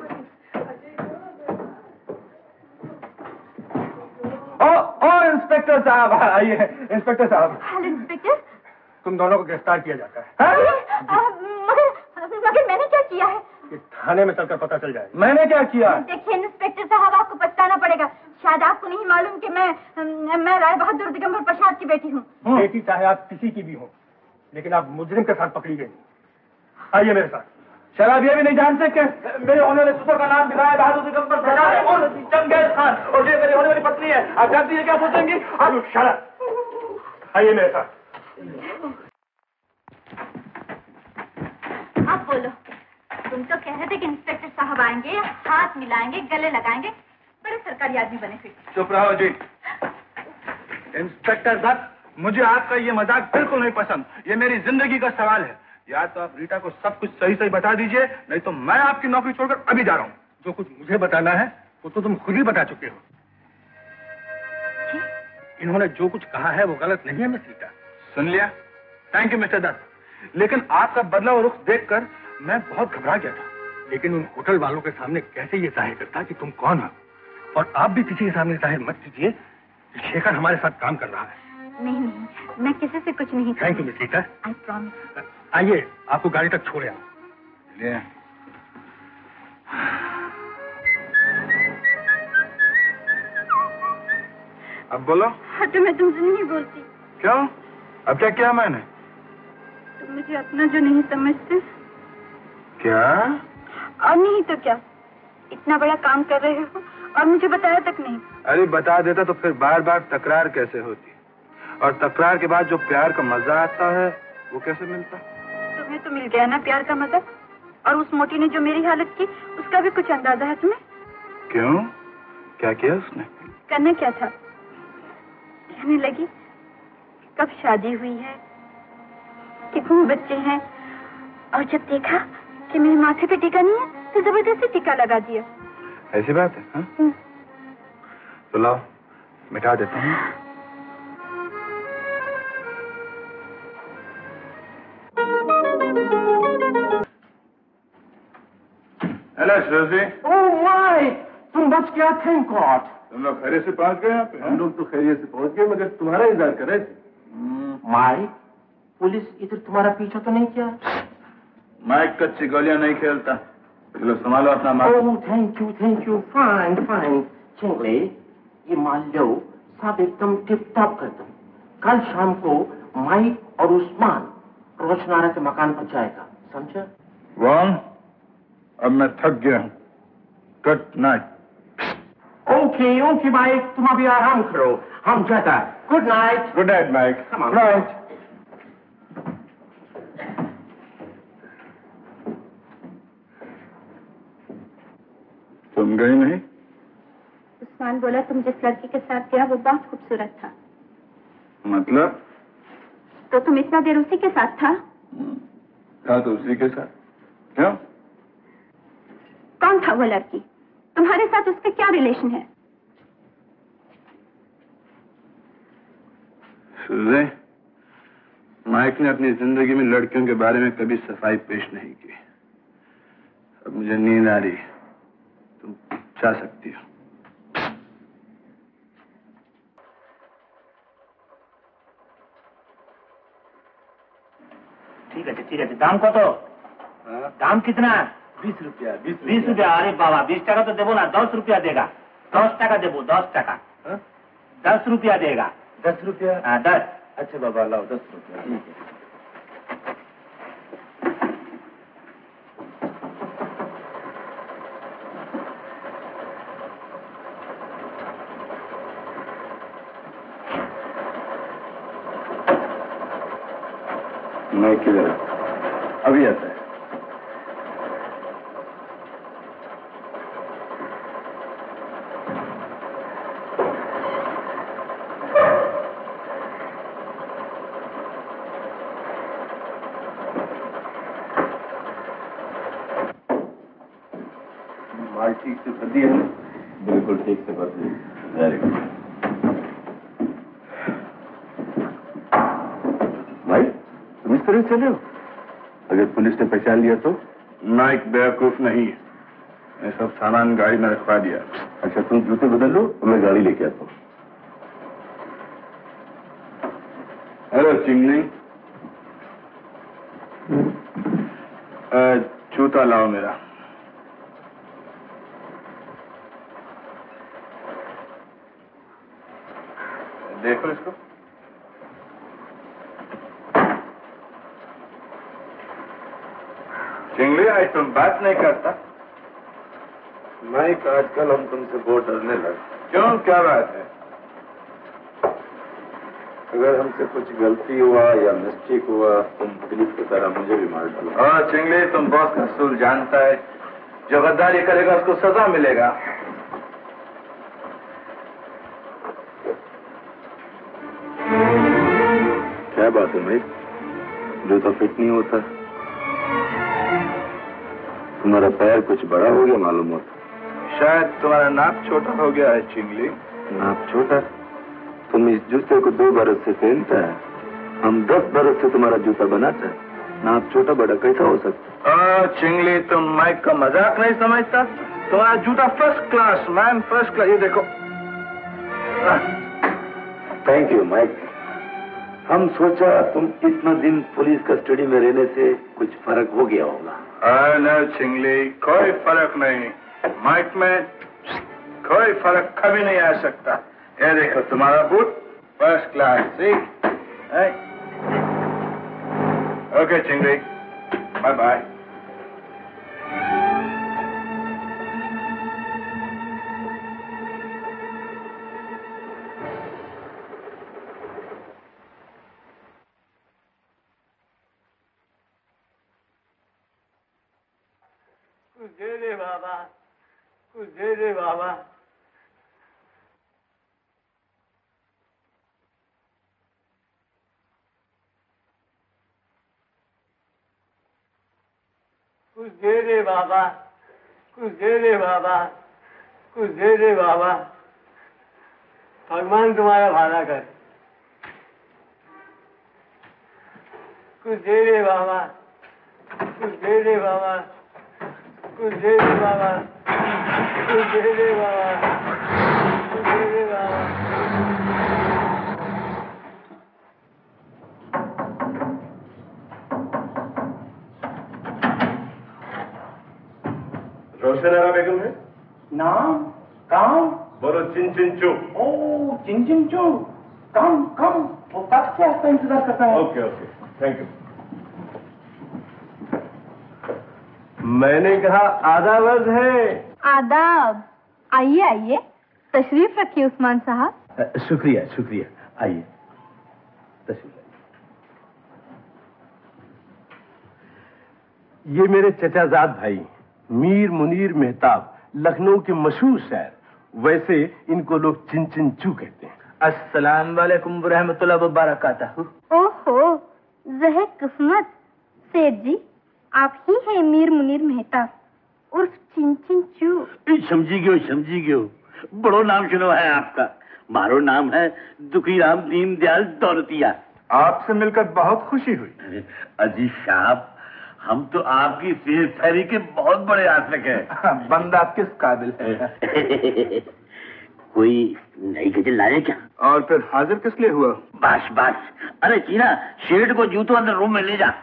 S2: और इंस्पेक्टर साहब आइए। इंस्पेक्टर साहब।
S3: Hello inspector.
S4: तुम दोनों को गिरफ्तार किया जाता है।
S3: मगर मैंने क्या किया है?
S4: कि थाने में चलकर पता चल जाएगा।
S2: मैंने क्या किया?
S3: देखिए इंस्पेक्टर साहब, आपको पछताना पड़ेगा। शायद आपको नहीं मालूम कि मैं राय बहादुर दिगंबर प्रसाद की बेटी हूँ।
S4: बेटी चाहे आप किसी की भी हो, लेकिन आप मुजरिम के साथ पकड़ी गई। आइए मेरे साथ।
S2: शराब ये भी नहीं जानते कि मेरे होने वाले ससुर का नाम भी राय बहादुर दिगंबर प्रसाद है और चंगेज खान, और ये मेरी होने वाली पत्नी है। आप जानती है क्या सोचेंगी?
S4: आप शराब। आइए मेरे साथ।
S3: आप बोलो, तुम तो कह रहे थे कि इंस्पेक्टर साहब आएंगे, हाथ मिलाएंगे, गले लगाएंगे, बड़े सरकारी आदमी बने फिर।
S2: चुप रहो जी। इंस्पेक्टर दत्त, मुझे आपका ये मजाक बिल्कुल नहीं पसंद। ये मेरी जिंदगी का सवाल है। या तो आप रीटा को सब कुछ सही सही बता दीजिए, नहीं तो मैं आपकी नौकरी छोड़कर अभी जा रहा हूँ।
S4: जो कुछ मुझे बताना है वो तो तुम खुद ही बता चुके हो। इन्होंने जो कुछ कहा है वो गलत नहीं है मिस रीटा।
S2: सुन लिया? Thank you mister Dutt. लेकिन आपका बदला और रुख देखकर मैं बहुत घबरा गया था।
S4: लेकिन उन होटल वालों के सामने कैसे ये जाहिर करता कि तुम कौन हो? और आप भी किसी के सामने जाहिर मत कीजिए कि शेखर हमारे साथ काम कर रहा है।
S3: नहीं, मैं किसी से कुछ नहीं।
S4: Thank you miss Rita.
S3: I promise.
S4: आइए, आपको गाड़ी तक छोड़े आओ।
S2: अब बोलो।
S3: तो मैं तुमसे नहीं बोलती।
S2: क्यों? अब क्या किया मैंने?
S3: तुम मुझे अपना जो नहीं समझते।
S2: क्या?
S3: और नहीं तो क्या, इतना बड़ा काम कर रहे हो और मुझे बताया तक नहीं।
S2: अरे बता देता तो फिर बार बार तकरार कैसे होती, और तकरार के बाद जो प्यार का मजा आता है वो कैसे मिलता?
S3: तुम्हें तो मिल गया ना प्यार का मजा। और उस मोटी ने जो मेरी हालत की, उसका भी कुछ अंदाजा है तुम्हें?
S2: क्यों? क्या किया उसने?
S3: करना क्या था? कहने लगी कब शादी हुई है, कितने बच्चे हैं, और जब देखा कि मेरे माथे पे टीका नहीं है तो जबरदस्ती टीका लगा दिया।
S2: ऐसी बात है? हाँ? तो लाओ मिटा देता हूँ। हेलो श्रोजी।
S1: ओह माय, तुम बच गया, थैंक गॉड।
S2: तुम लोग खैरियत से पहुंच गए यहाँ पे?
S1: हम लोग तो खैरियत से पहुंच गए, मगर तुम्हारा इंतजार कर रहे थे। माई, पुलिस इधर तुम्हारा पीछा तो नहीं किया?
S2: माइक कच्ची गोलियां नहीं खेलता। चलो संभालो अपना माल।
S1: Oh thank you, fine fine. Chingle, ये मान लो सब एकदम टिप टॉप कर दो। कल शाम को माइक और उस्मान रोशनारा के मकान पर जाएगा, समझा?
S2: वाह, अब मैं थक गया हूँ। Good night.
S1: ओके माइक, तुम अभी आराम करो, हम जाता। Good night.
S2: Good night Mike.
S1: Come on.
S2: Good night. तुम गई नहीं?
S6: उस्मान बोला तुम जिस लड़की के साथ गया वो बहुत खूबसूरत था।
S2: मतलब?
S6: तो तुम इतना देर उसी के साथ था?
S2: तो उसी के साथ। क्यों?
S6: कौन था वो लड़की? तुम्हारे साथ उसका क्या रिलेशन है?
S2: सुज़े, माइक ने अपनी जिंदगी में लड़कियों के बारे में कभी सफाई पेश नहीं की। अब मुझे नींद आ रही है, तुम जा सकती हो।
S11: ঠিক আছে দাম কত? দাম कितना?
S10: 20 रुपया।
S11: 20 रुपया? अरे बाबा 20 টাকা तो देवो ना, 10 रुपया देगा। 10 টাকা देवो, 10 টাকা। 10 रुपया देगा।
S10: 10 रुपया?
S11: हाँ 10।
S10: अच्छा बाबा लाओ 10 रुपया। ठीक है। मैं किधर? अभी आता है। माल ठीक से भर दिया? बिल्कुल ठीक से भर दिया। Very good. भाई तुम इस तरह चले हो? अगर पुलिस ने पहचान लिया तो?
S2: माइक बेवकूफ नहीं है, मैं सब सामान गाड़ी में रखवा दिया।
S10: अच्छा तुम जूते बदल लो, मैं गाड़ी लेके आता हूँ।
S2: हेलो चिंगली, जूता लाओ मेरा। देखो इसको। चिंगली, आज तुम बात नहीं करता?
S10: माइक आजकल हम तुमसे बहुत डरने लगे।
S2: क्यों, क्या बात है?
S10: अगर हमसे कुछ गलती हुआ या मिस्टेक हुआ, तुम पुलिस की तरह मुझे भी मार डालो।
S2: चिंगली, तुम बॉस का असूल जानता है, जो गद्दारी करेगा उसको सजा मिलेगा।
S10: क्या बात है माइक, जूता फिट नहीं होता? तुम्हारा पैर कुछ बड़ा हो गया मालूम होता।
S2: शायद तुम्हारा नाप छोटा हो गया है चिंगली।
S10: नाप छोटा? तुम इस जूते को 2 बरस से पहनता है, हम 10 बरस से तुम्हारा जूता बनाता है। नाप छोटा बड़ा कैसा हो सकता?
S2: चिंगली, तुम माइक का मजाक नहीं समझता? तुम्हारा जूता first class, man first class. ये देखो।
S10: Thank you Mike. हम सोचा तुम इतना दिन पुलिस कस्टडी में रहने से कुछ फर्क हो गया होगा।
S2: नहीं चिंगली, कोई फर्क नहीं। माइक में कोई फर्क कभी नहीं आ सकता। ये देखो तुम्हारा boot first class. See? Okay Chingli, bye bye.
S1: कुछ दे दे बाबा, कुछ दे दे बाबा। कुछ दे दे बाबा, कुछ दे दे बाबा, कुछ दे दे बाबा। भगवान तुम्हारा भला कर। कुछ दे दे बाबा, कुछ दे दे बाबा, कुछ दे दे बाबा, कुछ दे दे बाबा, कुछ दे दे बाबा।
S2: रोशनारा बेगम है?
S11: नाम? काम?
S2: बोलो चिन चिन चू।
S11: ओ चिंचिंचू, कम वो कब से आपका इंतजार करता है।
S2: Okay okay, thank you.
S1: मैंने कहा आदाब है।
S6: आदाब। आइए आइए, तशरीफ रखिए उस्मान साहब।
S11: शुक्रिया शुक्रिया, आइए तशरीफ।
S1: ये मेरे चचाजाद भाई मीर मुनीर मेहताब,
S12: लखनऊ के मशहूर शायर, वैसे इनको लोग चिन चिन चू कहते हैं।
S13: अस्सलाम वालेकुम रहमतुल्लाह व बरकातहू।
S6: ओहो, ज़हे किस्मत। सेठ जी, आप ही हैं मीर मुनीर मेहता उर्फ चिन चिन चू।
S11: समझी गयो, बड़ो नाम सुनो है आपका। मारो नाम है दुखीराम दीनदयाल दौलतिया।
S2: आपसे मिलकर बहुत खुशी हुई।
S11: अजीज साहब, हम तो आपकी शेर शायरी के बहुत बड़े आशिक हैं।
S2: बंदा किस काबिल है?
S11: कोई नई गजल लाए क्या?
S2: और फिर हाजिर किस लिए हुआ?
S11: बस। अरे चीना, शेठ को जूतों अंदर रूम में ले जा।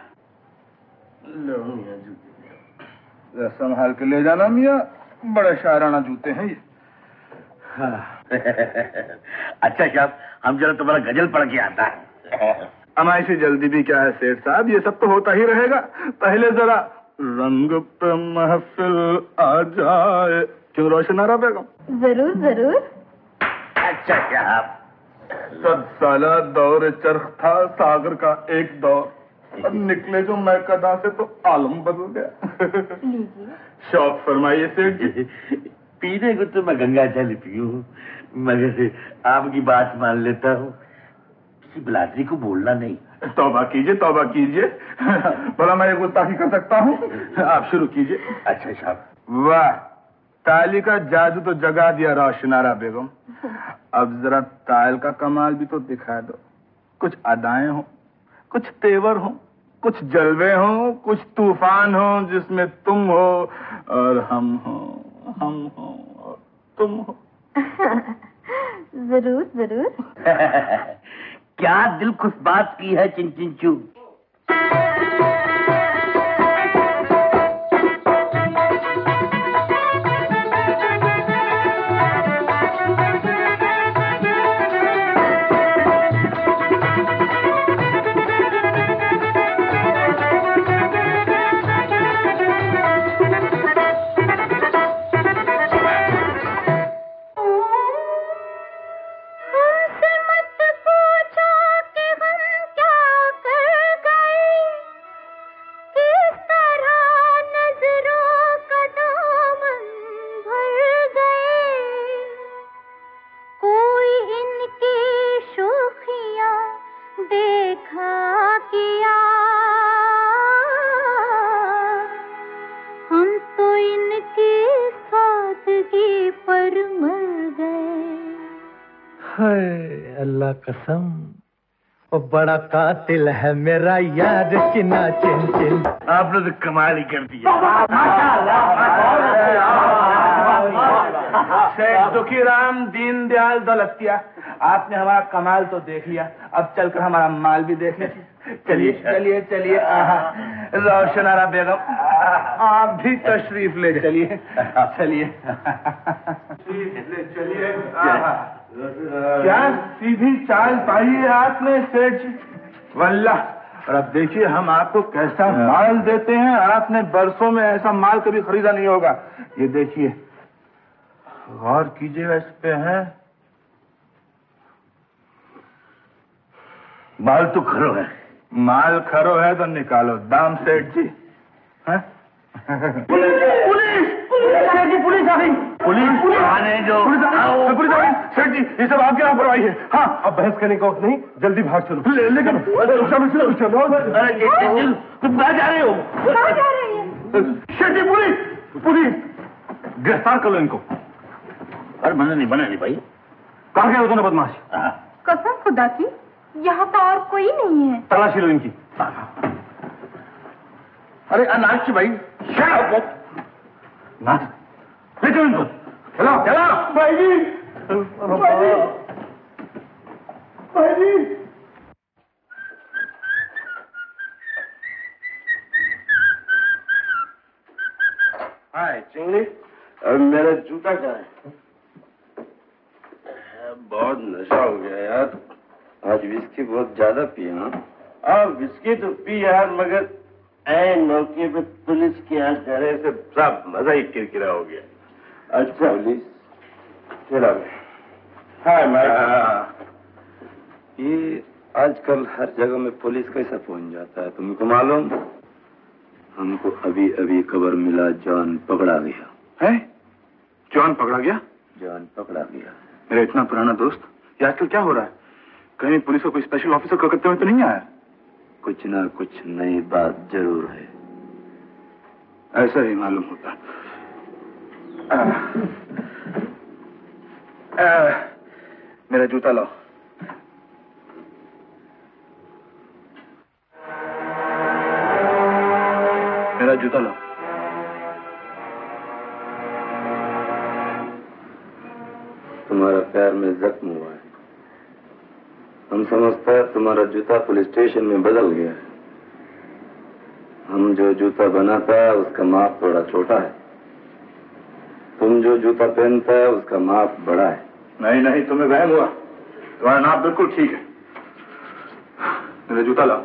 S2: लो मियां जूते, संभाल के ले जाना मियां, बड़े शायराना जूते हैं ये।
S11: हाँ। अच्छा साहब, हम जरा तुम्हारा गजल पढ़ के आता है।
S2: हमारी जल्दी भी क्या है सेठ साहब, ये सब तो होता ही रहेगा। पहले जरा रंग पे महफिल आ जाए, क्यों रोशनारा बेगम?
S6: जरूर जरूर।
S11: अच्छा साहब।
S2: 7 साला दौर चरख था सागर का एक दौर, अब निकले जो मैं कदा से तो आलम बदल गया।
S6: लीजिए।
S2: शौक फरमाइए सेठ जी।
S11: पीने को तो मैं गंगा जल पीऊं, मगर आपकी बात मान लेता हूँ, किसी बिलादरी को बोलना नहीं।
S2: तौबा कीजिए। भला मैं ये गुस्ताखी कर सकता हूँ? आप शुरू कीजिए।
S11: अच्छा साहब।
S2: वाह, ताली का जादू तो जगा दिया रोशनारा बेगम। अब जरा ताल का कमाल भी तो दिखा दो। कुछ अदाएं हो, कुछ तेवर हो, कुछ जलवे हो, कुछ तूफान हो जिसमें तुम हो और हम हो और तुम हो।
S6: जरूर।
S11: क्या दिल खुश बात की है चिन चिन चू।
S13: अल्लाह कसम, वो बड़ा कातिल है मेरा यार चिना चिन चिन।
S11: आपने तो कमाल ही कर दिया।
S2: शेख दुखीराम दीनदयाल दौलतिया, आपने हमारा कमाल तो देख लिया, अब चलकर हमारा माल भी देख लीजिए। चलिए। रोशनारा बेगम, आप भी तशरीफ ले चलिए। क्या सीधी चाल पाई है आपने सेठ जी, वल्लाह। और अब देखिए हम आपको कैसा माल देते हैं, आपने बरसों में ऐसा माल कभी खरीदा नहीं होगा। ये देखिए, गौर कीजिएगा इस पे है।
S11: माल तो खरो है।
S2: माल खरो है तो निकालो दाम सेठ जी। पुलिस आ गई।
S11: पुलिस आने जो
S2: पुलिस आ गई। सेठ जी, ये सब आपके यहाँ परवाही है। हाँ, अब बहस करने का वक्त नहीं, जल्दी भाग चलो। लेकिन चलो।
S11: अरे तुम कहाँ जा रहे हो?
S6: कहाँ जा रहे हैं?
S2: सेठ जी, पुलिस गिरफ्तार कर लो इनको।
S11: अरे बना नहीं भाई।
S2: कहाँ गए हो दोनों बदमाश?
S6: कसम खुदा की, यहाँ तो और कोई नहीं है।
S2: तलाशी लो इनकी।
S11: अरे अनाज भाई,
S2: नाथ, ले चलो इनको। चलो भाई जी।
S10: हाय चिंगली, मेरा जूता कहाँ है? बहुत नशा हो गया यार, आज विस्की बहुत ज्यादा पी। हाँ विस्की तो पी यार, मगर ऐन मौके पे पुलिस के यहाँ जाने से सब मजा ही किरकिरा हो गया। अच्छा पुलिस चला। हाय मैक, ये आजकल हर जगह में पुलिस कैसा पहुंच जाता है तुमको मालूम? हमको अभी खबर मिला जॉन पकड़ा गया है।
S2: जॉन पकड़ा गया?
S10: जॉन पकड़ा गया।
S2: मेरा इतना पुराना दोस्त, ये आजकल क्या हो रहा है? कहीं पुलिस को कोई स्पेशल ऑफिसर कलकत्ते में तो नहीं आया?
S10: कुछ ना कुछ नई बात जरूर है।
S2: ऐसा ही मालूम होता। मेरा जूता लाओ। मेरा जूता लाओ।
S10: तुम्हारा पैर में जख्म हुआ है। हम समझते हैं तुम्हारा जूता पुलिस स्टेशन में बदल गया है। हम जो जूता बनाता है उसका माप थोड़ा छोटा है। तुम जो जूता पहनता है उसका माप बड़ा है।
S2: नहीं नहीं, तुम्हें वहम हुआ। तुम्हारा नाप बिल्कुल ठीक है। मेरा जूता लाओ।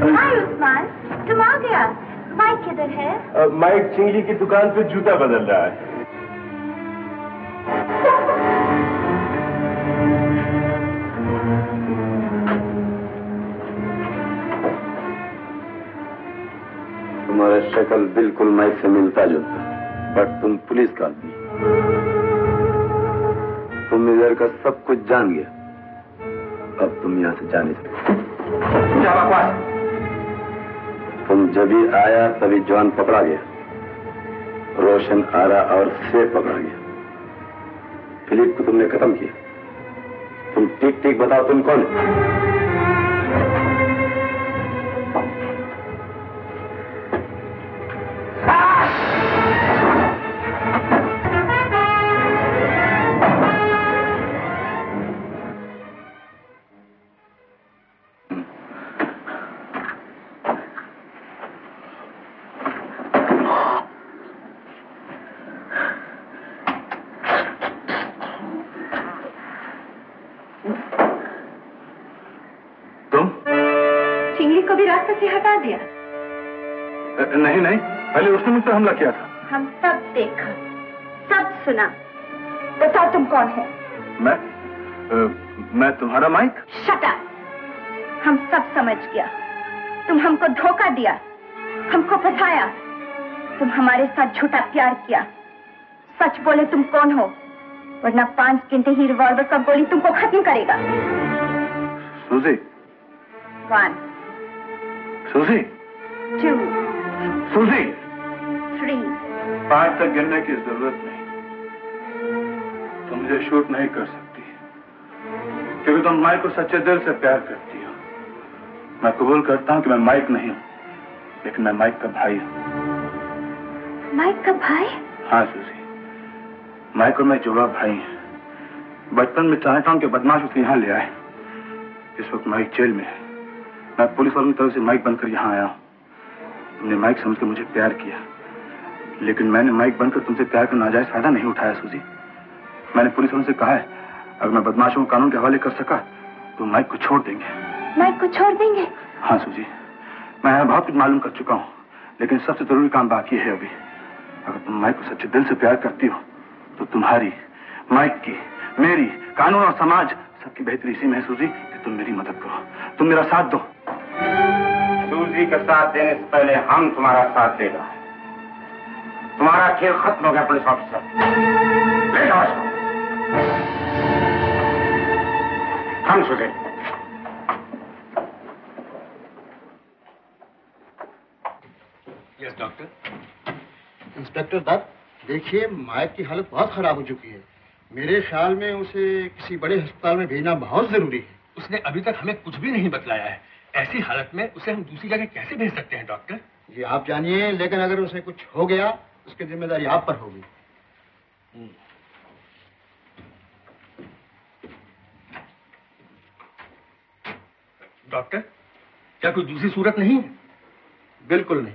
S3: हाय उस्मान, तुम आ गया। माइक किधर है?
S12: माइक चिंगी की दुकान पे जूता बदल रहा है।
S10: तुम्हारा शक्ल बिल्कुल माइक से मिलता जुलता, बट तुम पुलिस का आदमी। तुम इधर का सब कुछ जान गया। अब तुम यहाँ से जा नहीं सकते।
S2: क्या बकवास?
S10: तुम जब ही आया तभी जॉन पकड़ा गया, रोशन आरा और सेफ पकड़ा गया। फिलिप को तुमने खत्म किया। तुम ठीक ठीक बताओ, तुम कौन?
S3: हटा दिया?
S2: नहीं नहीं, पहले उसने मुझ पर हमला किया था।
S3: हम सब देखा, सब सुना। बताओ तुम कौन है?
S2: मैं तुम्हारा माइक?
S3: Shut up! हम सब समझ गया। तुम हमको धोखा दिया, हमको फंसाया। तुम हमारे साथ झूठा प्यार किया। सच बोले तुम कौन हो, वरना 5 गिनते ही रिवॉल्वर का गोली तुमको खत्म करेगा।
S2: सूजी।
S3: 1
S2: सूजी।
S3: 2
S2: सूजी।
S3: 3
S2: 5 तक गिनने की जरूरत नहीं। तुम मुझे शूट नहीं कर सकती, क्योंकि तुम माइक को सच्चे दिल से प्यार करती हो। मैं कबूल करता हूं कि मैं माइक नहीं हूं, लेकिन मैं माइक का भाई हूं।
S3: माइक का भाई?
S2: हाँ सूजी, माइक और मैं जुड़वा भाई हैं। बचपन में चाहता हूं कि बदमाश उसे यहाँ ले आए। इस वक्त माइक जेल में है। मैं पुलिस वालों की तरफ से माइक बनकर यहाँ आया हूँ। तुमने माइक समझकर मुझे प्यार किया, लेकिन मैंने माइक बनकर तुमसे प्यार का नाजायज फायदा नहीं उठाया सूजी। मैंने पुलिस वालों से कहा है, अगर मैं बदमाशों को कानून के हवाले कर सका तो माइक को छोड़ देंगे।
S3: माइक को छोड़ देंगे?
S2: हाँ सूजी, मैं यहाँ बहुत कुछ मालूम कर चुका हूँ, लेकिन सबसे जरूरी काम बाकी है अभी। अगर तुम माइक को सच्चे दिल से प्यार करती हो तो तुम्हारी, माइक की, मेरी, कानून और समाज सबकी बेहतरी इसी में है सूजी कि तुम मेरी मदद करो, तुम मेरा साथ दो।
S5: सूजी का साथ देने से पहले हम तुम्हारा साथ देगा। तुम्हारा खेल खत्म हो गया पुलिस ऑफिसर। ले जाओ इसको। हम सूजी।
S4: Yes doctor.
S14: इंस्पेक्टर दत्त, देखिए माइक की हालत बहुत खराब हो चुकी है। मेरे ख्याल में उसे किसी बड़े अस्पताल में भेजना बहुत जरूरी है।
S4: उसने अभी तक हमें कुछ भी नहीं बतलाया है। ऐसी हालत में उसे हम दूसरी जगह कैसे भेज सकते हैं डॉक्टर?
S14: ये आप जानिए, लेकिन अगर उसे कुछ हो गया उसकी जिम्मेदारी आप पर होगी।
S4: डॉक्टर, क्या कोई दूसरी सूरत नहीं है?
S14: बिल्कुल नहीं।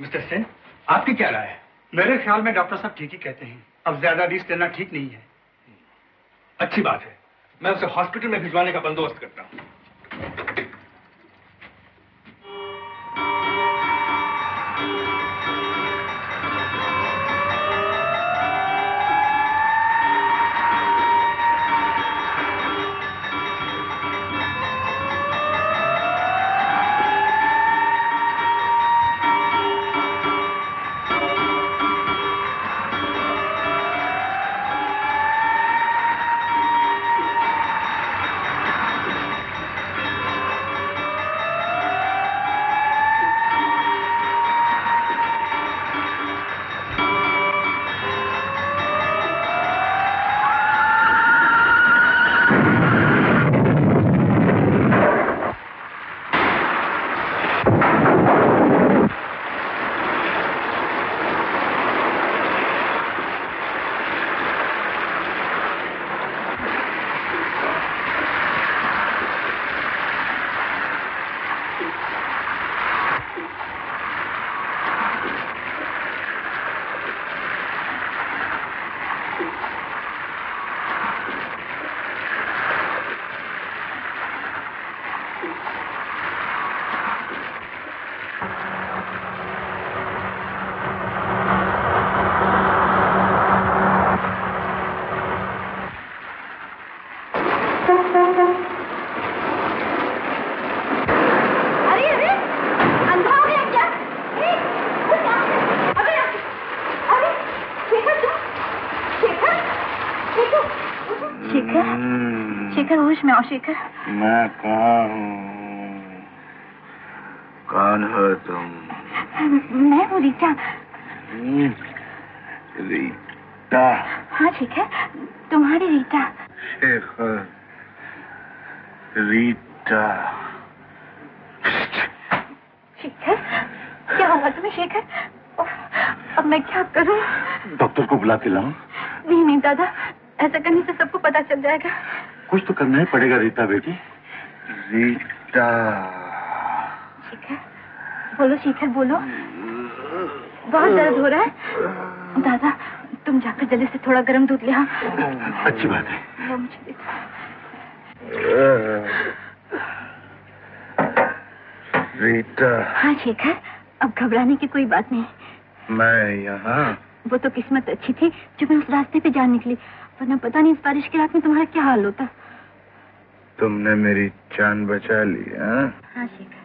S4: मिस्टर सेन, आपकी क्या राय है?
S15: मेरे ख्याल में डॉक्टर साहब ठीक ही कहते हैं। अब ज्यादा रिस्क लेना ठीक नहीं है।
S4: अच्छी बात है, मैं उसे हॉस्पिटल में भिजवाने का बंदोबस्त करता हूँ।
S3: होश में आओ शेखर।
S2: मैं कहाँ हूँ? कौन हो तुम?
S3: मैं हूँ रीटा।
S2: रीटा?
S3: हाँ शेखर, तुम्हारी रीटा।
S2: शेखर, रीटा।
S3: शेखर, क्या हुआ तुम्हें शेखर? अब मैं क्या करूं?
S11: डॉक्टर को बुला के लाऊं?
S3: नहीं नहीं दादा, ऐसा करने से सबको पता चल जाएगा।
S11: कुछ तो करना ही पड़ेगा रीटा बेटी।
S2: रीटा।
S3: शेखर, बोलो शेखर बोलो। बहुत दर्द हो रहा है। दादा, तुम जाकर जल्दी से थोड़ा गर्म दूध ले आओ।
S11: अच्छी बात है।
S3: लो मुझे दे।
S2: रीटा।
S3: हाँ शेखर, अब घबराने की कोई बात नहीं।
S2: मैं यहाँ?
S3: वो तो किस्मत अच्छी थी जो मैं उस रास्ते पे जा निकली, वरना पता नहीं इस बारिश की रात में तुम्हारा क्या हाल होता।
S2: तुमने मेरी जान बचा ली।
S3: हाँ शेखर,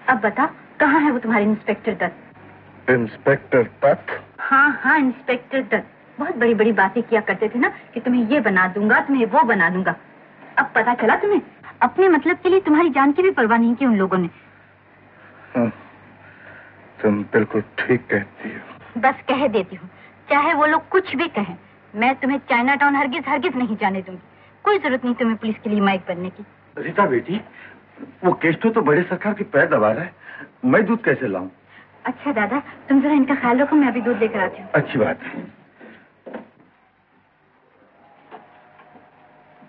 S3: अब बताओ कहाँ है वो तुम्हारे इंस्पेक्टर दत्त?
S2: इंस्पेक्टर दत्त?
S3: हाँ हाँ इंस्पेक्टर दत्त। बहुत बड़ी बड़ी बातें किया करते थे ना कि तुम्हें ये बना दूंगा, तुम्हें वो बना दूंगा। अब पता चला तुम्हें? अपने मतलब के लिए तुम्हारी जान की भी परवाह नहीं की उन लोगों ने।
S2: तुम बिल्कुल ठीक कहती हो।
S3: बस कह देती हूँ, चाहे वो लोग कुछ भी कहें, मैं तुम्हें चाइना टाउन हरगिज नहीं जाने दूंगी। कोई जरूरत नहीं तुम्हें पुलिस के लिए माइक बनने की।
S11: रीटा बेटी, वो केस्टो तो बड़े सरकार के पैर दबा रहा है, मैं दूध कैसे लाऊं?
S3: अच्छा दादा, तुम जरा इनका ख्याल रखो, मैं अभी दूध लेकर आती हूँ।
S11: अच्छी बात है।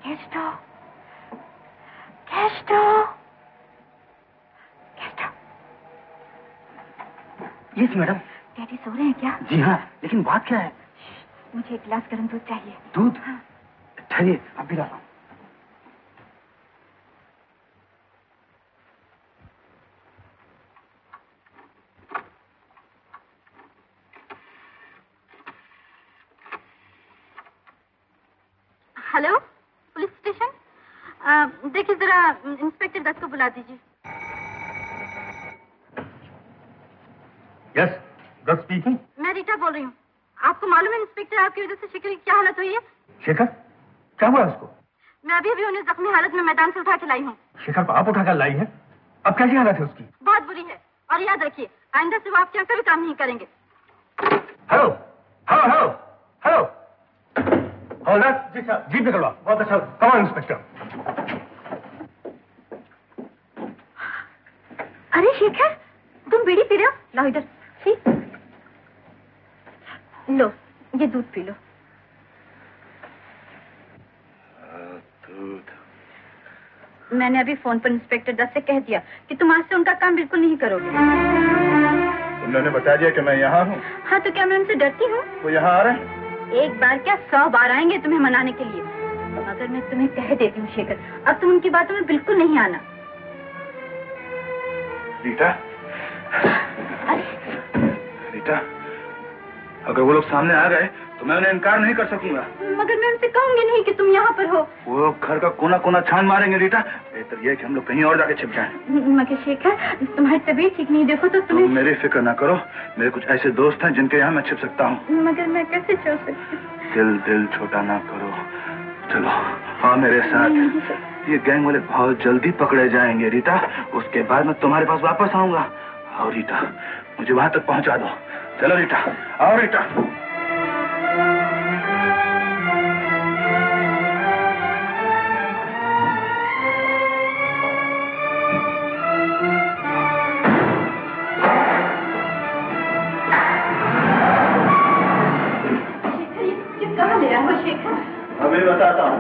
S3: Kesto, Kesto, Kesto.
S1: Yes madam.
S3: Daddy सो रहे हैं क्या?
S1: जी हाँ, लेकिन बात क्या है?
S3: मुझे एक गिलास गर्म दूध चाहिए।
S1: दूध?
S3: हाँ।
S1: ठहरिए, अभी लाता हूँ।
S6: Hello, police station. देखिए जरा इंस्पेक्टर दत्त को बुला दीजिए।
S4: Yes, Dutt speaking.
S6: मैं रीटा बोल रही हूँ। आपको मालूम है इंस्पेक्टर, आपकी वजह से शेखर की क्या हालत हुई है?
S4: शेखर, क्या हुआ उसको?
S6: मैं अभी उन्हें जख्मी हालत में मैदान से उठा के लाई हूँ।
S4: शेखर को आप उठाकर लाई है? अब कैसी हालत है उसकी?
S6: बहुत बुरी है, और याद रखिए आइंदा से वो आपके यहाँ कभी काम नहीं करेंगे।
S4: Hello hello hello hello. हवलदार जी साहब, जीप निकलवा। बहुत अच्छा, कम ऑन इंस्पेक्टर।
S3: अरे शेखर, तुम बीड़ी पी रहे हो? लाओ इधर। लो, ये दूध पी लो।
S2: दूध?
S3: मैंने अभी फोन पर इंस्पेक्टर दत्त से कह दिया कि तुम आज से उनका काम बिल्कुल नहीं करोगे।
S2: उन्होंने बता दिया कि मैं यहाँ हूँ।
S3: हाँ तो क्या मैं उनसे डरती हूँ?
S2: वो यहाँ आ रहे हैं?
S3: एक बार क्या 100 बार आएंगे तुम्हें मनाने के लिए। मगर मैं तुम्हें कह देती हूँ शेखर, अब तुम उनकी बातों में बिल्कुल नहीं आना।
S2: रीटा, रीटा, अगर वो लोग सामने आ गए तो मैं उन्हें इनकार नहीं कर सकूंगा।
S3: मगर मैं उनसे कहूंगी नहीं कि तुम यहाँ पर हो।
S2: वो घर का कोना कोना छान मारेंगे रीटा। बेहतर यह कि हम लोग कहीं और जाके छिप जाएं।
S3: मगर शेखर, तुम्हारी तबीयत ठीक नहीं, देखो तो तुम्हें।
S2: तुम मेरी फिक्र ना करो, मेरे कुछ ऐसे दोस्त हैं जिनके यहाँ मैं छिप सकता हूँ।
S3: मगर मैं कैसे छोड़ सकती हूँ?
S2: दिल छोटा ना करो। चलो हाँ मेरे साथ। ये गैंग वाले बहुत जल्दी पकड़े जाएंगे रीटा। उसके बाद मैं तुम्हारे पास वापस आऊंगा। आओ रीटा, मुझे वहां तक पहुंचा दो। चलो रीटा, आओ रीटा।
S3: कहाँ ले रहा हो शेखर?
S2: अभी बताता हूँ।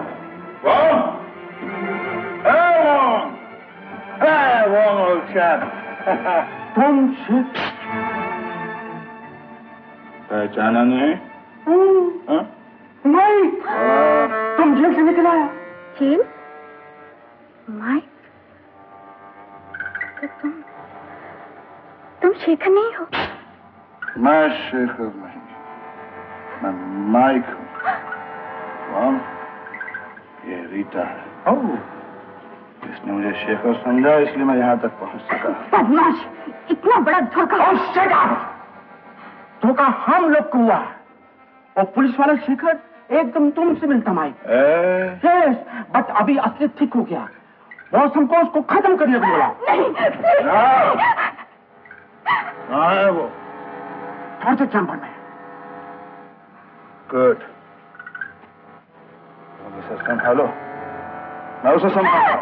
S2: तुम पहचाना नहीं?
S3: माइक, तुम जेल से निकल आया। जेल? माइक, तो तुम शेखर नहीं हो?
S2: मैं शेखर नहीं, मैं माइक हूँ। कौन? ये रीटा है। इसने मुझे शेखर समझा, इसलिए मैं यहाँ तक पहुँच सका।
S3: बदमाश, इतना बड़ा धोखा।
S1: धोखा हम लोग को हुआ और पुलिस वाला शेखर
S16: एकदम तुमसे मिलता माइक। यस, बट अभी असली ठीक हो गया। बॉस हमको उसको खत्म करने को बोला।
S2: कहाँ है वो?
S16: टॉर्चर चैम्बर में।
S2: गुड। उसे संभालो, मैं उसे संभालूं।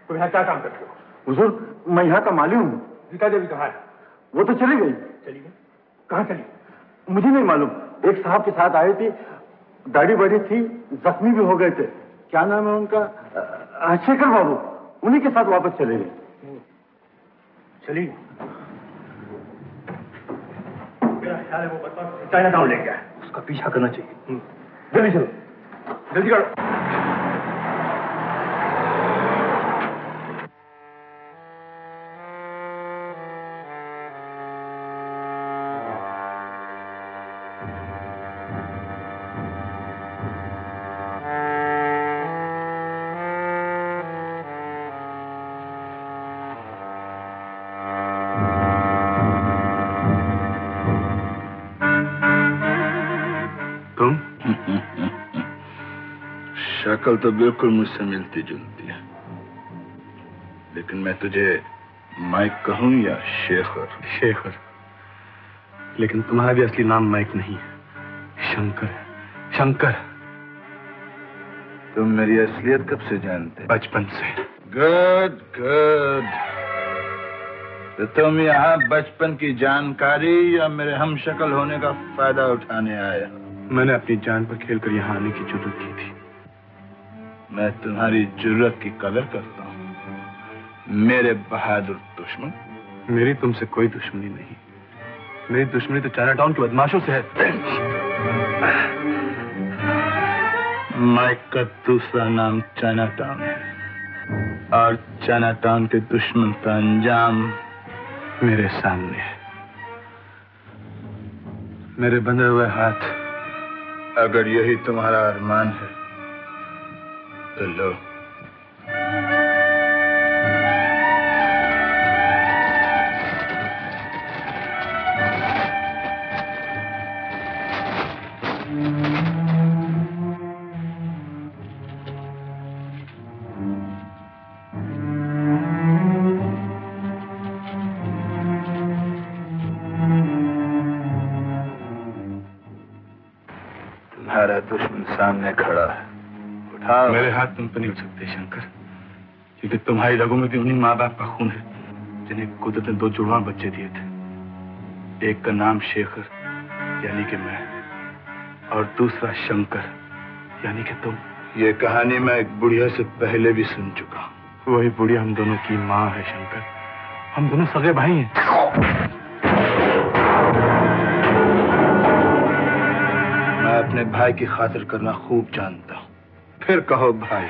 S4: तुम यहाँ क्या काम करते हो?
S2: हुजूर, मैं यहाँ का माली हूँ।
S4: गीता देवी कहाँ है?
S2: वो तो चली गई।
S4: चली गई? कहाँ चली?
S2: मुझे नहीं मालूम। एक साहब के साथ आई थी, दाढ़ी बड़ी थी, जख्मी भी हो गए थे। क्या नाम है उनका? शेखर बाबू। उन्हीं के साथ वापस चले गए।
S4: चली? मेरा ख्याल है वो बदमाश चाइना टाउन ले गया है। उसका पीछा करना चाहिए। जल्दी चलो, जल्दी करो।
S2: शक्ल तो बिल्कुल मुझसे मिलती जुलती है, लेकिन मैं तुझे माइक कहूं या शेखर?
S4: शेखर। लेकिन तुम्हारा भी असली नाम माइक नहीं है, शंकर है। शंकर।
S2: तुम मेरी असलियत कब से जानते?
S4: बचपन से।
S2: Good good. तो तुम यहाँ बचपन की जानकारी या मेरे हम शक्ल होने का फायदा उठाने आया?
S4: मैंने अपनी जान पर खेलकर यहाँ आने की जुर्रत की थी।
S2: मैं तुम्हारी जुर्रत की कदर करता हूँ, मेरे बहादुर दुश्मन।
S4: मेरी तुमसे कोई दुश्मनी नहीं। मेरी दुश्मनी तो चाइना टाउन के बदमाशों से है।
S2: माइक का दूसरा नाम चाइना टाउन है, और चाइना टाउन के दुश्मन का अंजाम
S4: मेरे सामने है। मेरे बंधे हुए हाथ।
S2: अगर यही तुम्हारा अरमान है तो लो। तुम्हारा दुश्मन सामने खड़ा है, उठाओ।
S4: मेरे हाथ तुम पर नहीं उठ सकते शंकर, क्योंकि तुम्हारी रगों में भी उन्हीं माँ बाप का खून है जिन्हें कुदरत ने 2 जुड़वा बच्चे दिए थे। एक का नाम शेखर यानी कि मैं, और दूसरा शंकर यानी कि तुम।
S2: ये कहानी मैं एक बुढ़िया से पहले भी सुन चुका हूँ।
S4: वही बुढ़िया हम दोनों की माँ है शंकर। हम दोनों सगे भाई हैं।
S2: मैं अपने भाई की खातिर करना खूब जानता हूँ। फिर कहो भाई।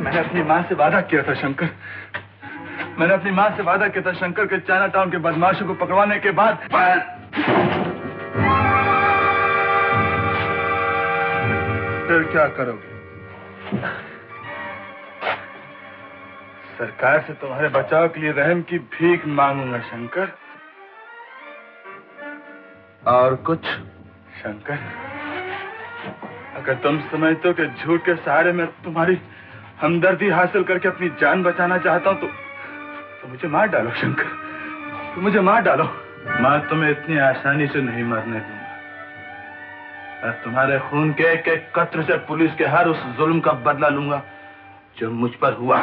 S4: मैंने अपनी माँ से वादा किया था शंकर। मैंने अपनी माँ से वादा किया था शंकर के चाइना टाउन के बदमाशों को पकड़वाने के बाद।
S2: फिर क्या करोगे?
S4: सरकार से तुम्हारे बचाव के लिए रहम की भीख मांगूंगा शंकर।
S2: और कुछ?
S4: शंकर, अगर तुम समझते हो कि झूठ के सहारे में तुम्हारी हमदर्दी हासिल करके अपनी जान बचाना चाहता हूं तो मुझे मार डालो शंकर, तो मुझे मार डालो।
S2: मैं तुम्हें इतनी आसानी से नहीं मरने दूंगा। मैं तुम्हारे खून के एक एक कतरे से पुलिस के हर उस जुल्म का बदला लूंगा जो मुझ पर हुआ।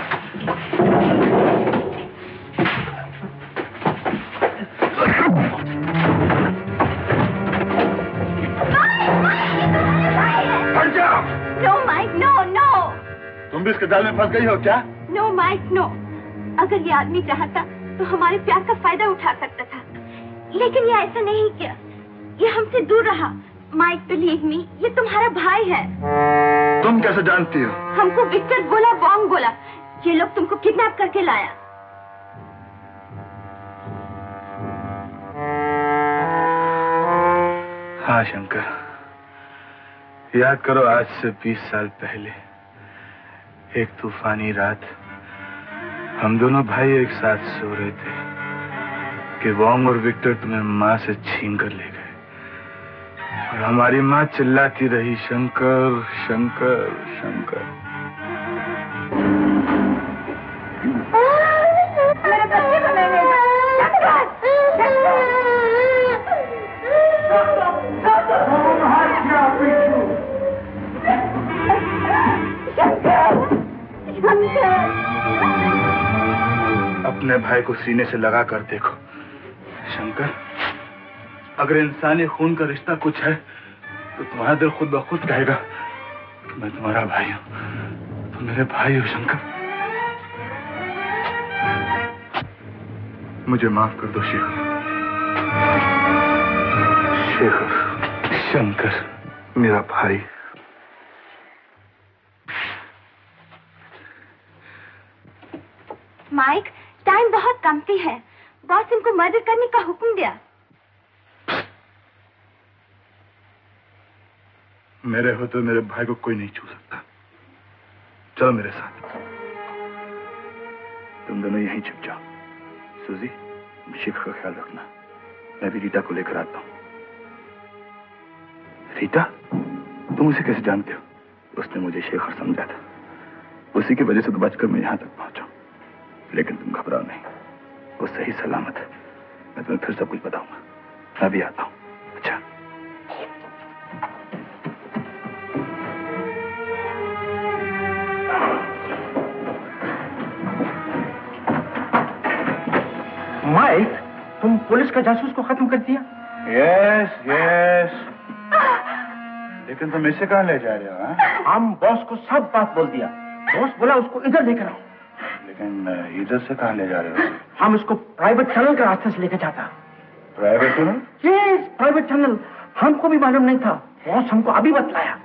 S6: No Mike, no no.
S2: तुम भी इसके जाल में फंस गई हो क्या?
S6: No Mike, no. अगर ये आदमी चाहता तो हमारे प्यार का फायदा उठा सकता था, लेकिन ये ऐसा नहीं किया। ये हमसे दूर रहा। माइक, बिलीव मी, ये तुम्हारा भाई है।
S2: तुम कैसे जानती हो?
S6: हमको विक्टर बोला, बॉन्ग बोला। ये लोग तुमको किडनैप करके लाया।
S2: हाँ शंकर, याद करो आज से 20 साल पहले एक तूफानी रात हम दोनों भाई एक साथ सो रहे थे कि वॉन्ग और विक्टर तुम्हें माँ से छीन कर ले गए और हमारी माँ चिल्लाती रही, शंकर शंकर शंकर।
S7: मेरे बच्चे को ले गए।
S2: अपने भाई को सीने से लगा कर देखो शंकर, अगर इंसानी खून का रिश्ता कुछ है तो तुम्हारा दिल खुद ब खुद कहेगा कि मैं तुम्हारा भाई हूं, तुम मेरे भाई हो शंकर। मुझे माफ कर दो शेखर, शेखर, शंकर मेरा भाई।
S6: माइक, टाइम बहुत कमती है, बॉस इनको मर्डर करने का हुक्म दिया।
S2: मेरे हो तो मेरे भाई को कोई नहीं छू सकता। चलो मेरे साथ, तुम दोनों यहीं छिप जाओ। सूजी, शेखर का ख्याल रखना, मैं भी रीटा को लेकर आता हूं। रीटा, तुम उसे कैसे जानते हो? उसने मुझे शेखर समझा था, उसी की वजह से तो बचकर मैं यहां तक पहुंचा। लेकिन तुम घबराओ नहीं, वो सही सलामत है। मैं तुम्हें फिर सब कुछ बताऊंगा। मैं भी आता हूं। अच्छा,
S16: माइक, तुम पुलिस का जासूस को खत्म कर दिया?
S2: Yes yes. लेकिन तुम इसे कहां ले जा रहे हो?
S16: हम बॉस को सब बात बोल दिया। बॉस बोला उसको इधर लेकर आओ।
S2: लेकिन इधर से कहां ले जा रहे हो?
S16: हम इसको प्राइवेट टनल के रास्ते से लेकर जाता।
S2: Private tunnel?
S16: Yes, private tunnel. हमको भी मालूम नहीं था, बॉस हमको अभी बतलाया।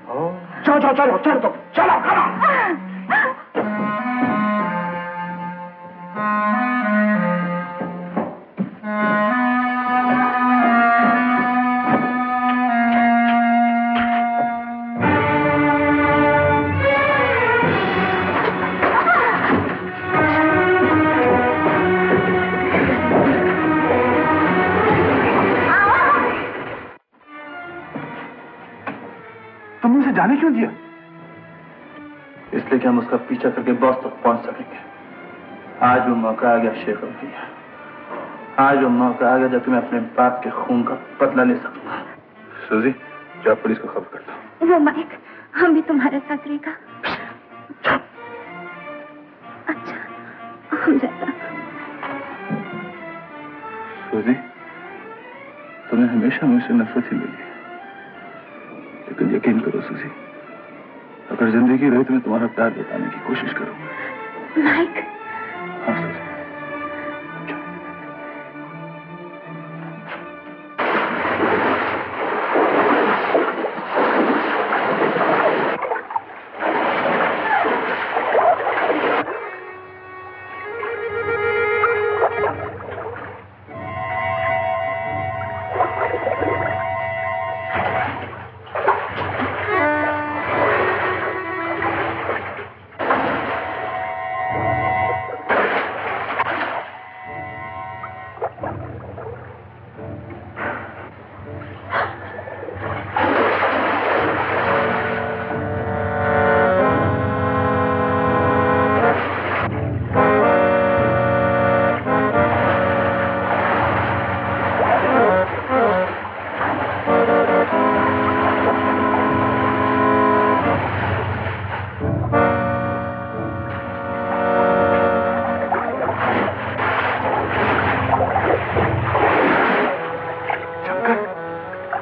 S16: चलो चलो चलो चलो तो चलो चलो।
S2: जाने क्यों दिया? इसलिए कि हम उसका पीछा करके बॉस तक पहुंच सकेंगे। आज वो मौका आ गया शेखर भैया, आज वो मौका आ गया जबकि मैं अपने बाप के खून का बदला ले सकूंगा। सूजी, जाओ पुलिस को खबर करता हूं।
S6: वो माइक, हम भी तुम्हारे साथ रहेगा। अच्छा, हम जाता।
S2: सूजी, तुम्हें हमेशा मुझसे नफरत ही मिली, लेकिन यकीन करो सूजी, अगर जिंदगी रही तो मैं तुम्हारा प्यार बताने की कोशिश करूंगा।
S6: माइक।
S2: हाँ सूजी।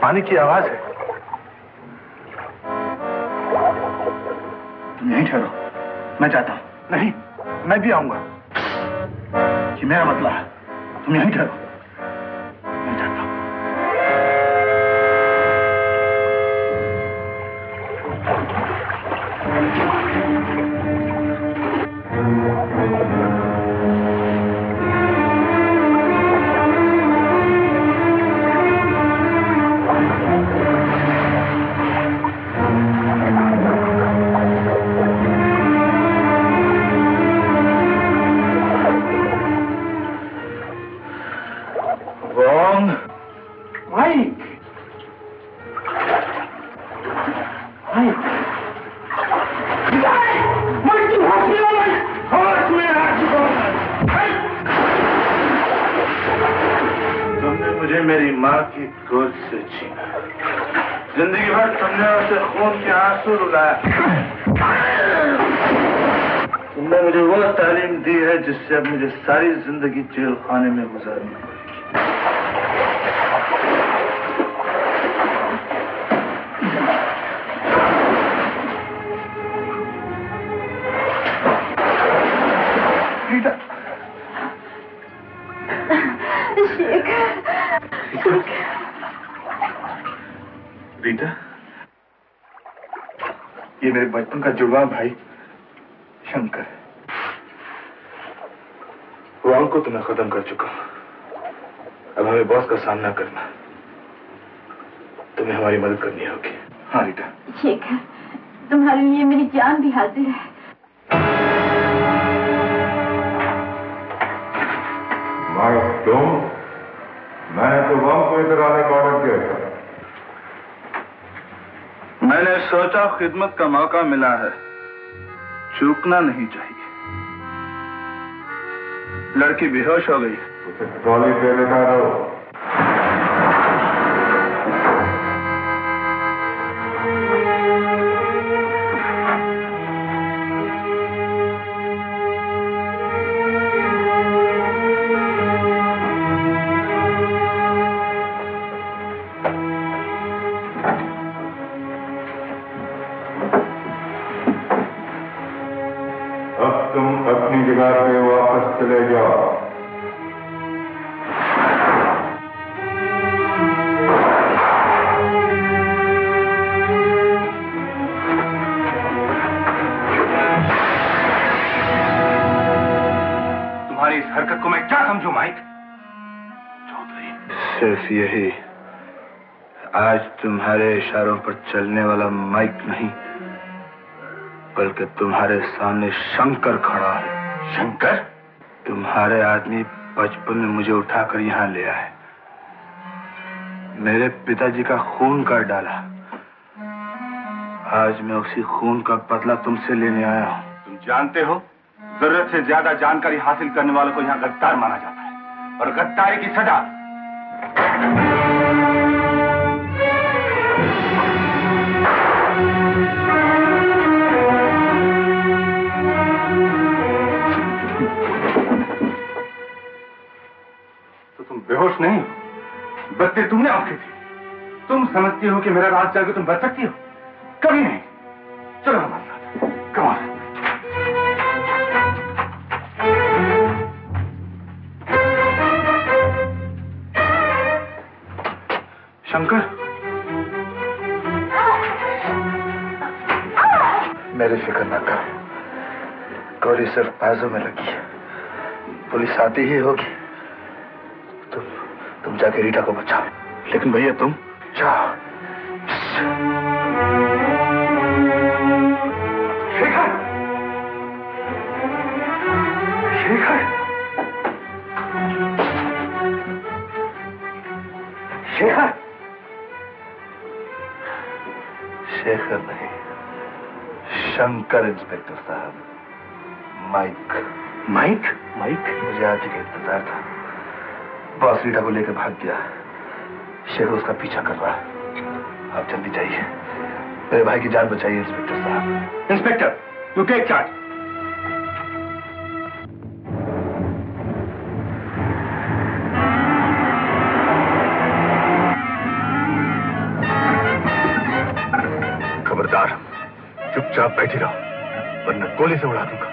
S2: पानी की आवाज है। तुम यहीं ठहरो, मैं जाता हूं। नहीं, मैं भी आऊंगा। ये मेरा मतलब है, तुम यहीं ठहरो, मैं जाता हूं। मुझे मेरी माँ की गोद से छीना। जिंदगी भर तुमने उसे खून के आंसू रुलाया। तुमने मुझे वो तालीम दी है जिससे अब मुझे सारी जिंदगी जेल खाने में गुजारनी पड़ेगी। रीटा, ये मेरे बचपन का जुड़वा भाई शंकर। वांग को तो मैं खत्म कर चुका हूं। अब हमें बॉस का सामना करना, तुम्हें हमारी मदद करनी होगी। हाँ रीटा।
S6: शेखर, तुम्हारे लिए मेरी जान भी हाजिर है।
S17: माइक, तुम? मैंने तो वांग को इधर आने का ऑर्डर किया था।
S2: मैंने सोचा खिदमत का मौका मिला है, चूकना नहीं चाहिए। लड़की बेहोश हो गई।
S17: उसे ट्रॉली पे लेटा दो। जगह पे वापस चले जाओ।
S4: तुम्हारी इस हरकत को मैं क्या समझूं माइक?
S2: चौधरी, सिर्फ यही, आज तुम्हारे इशारों पर चलने वाला माइक नहीं, बल्कि तुम्हारे सामने शंकर खड़ा है।
S4: शंकर?
S2: तुम्हारे आदमी बचपन में मुझे उठाकर यहाँ ले आए, मेरे पिताजी का खून कर डाला। आज मैं उसी खून का बदला तुमसे लेने आया हूँ।
S4: तुम जानते हो, जरूरत से ज्यादा जानकारी हासिल करने वालों को यहाँ गद्दार माना जाता है, और गद्दारी की सजा बेहोश नहीं, बचते तुमने आंखें थी। तुम समझती हो कि मेरा राज जाके तुम बच सकती हो? कभी नहीं। चलो हमारे साथ, कम ऑन।
S2: शंकर, मेरी फिक्र न करो, गोली सिर्फ बाजू में लगी है, पुलिस आती ही होगी। तुम जाके रीटा को बचाओ। लेकिन भैया तुम जाओ।
S4: शेखर, शेखर, शेखर,
S2: शेखर नहीं, शंकर इंस्पेक्टर साहब। माइक।
S4: माइक?
S2: माइक? मुझे आज ही का इंतजार था। बॉस रीटा को लेकर भाग गया, शेखर उसका पीछा कर रहा है। आप जल्दी जाइए, मेरे भाई की जान बचाइए इंस्पेक्टर साहब।
S4: Inspector, you take charge.
S2: खबरदार, चुपचाप बैठी रहो, वरना गोली से उड़ा दूंगा।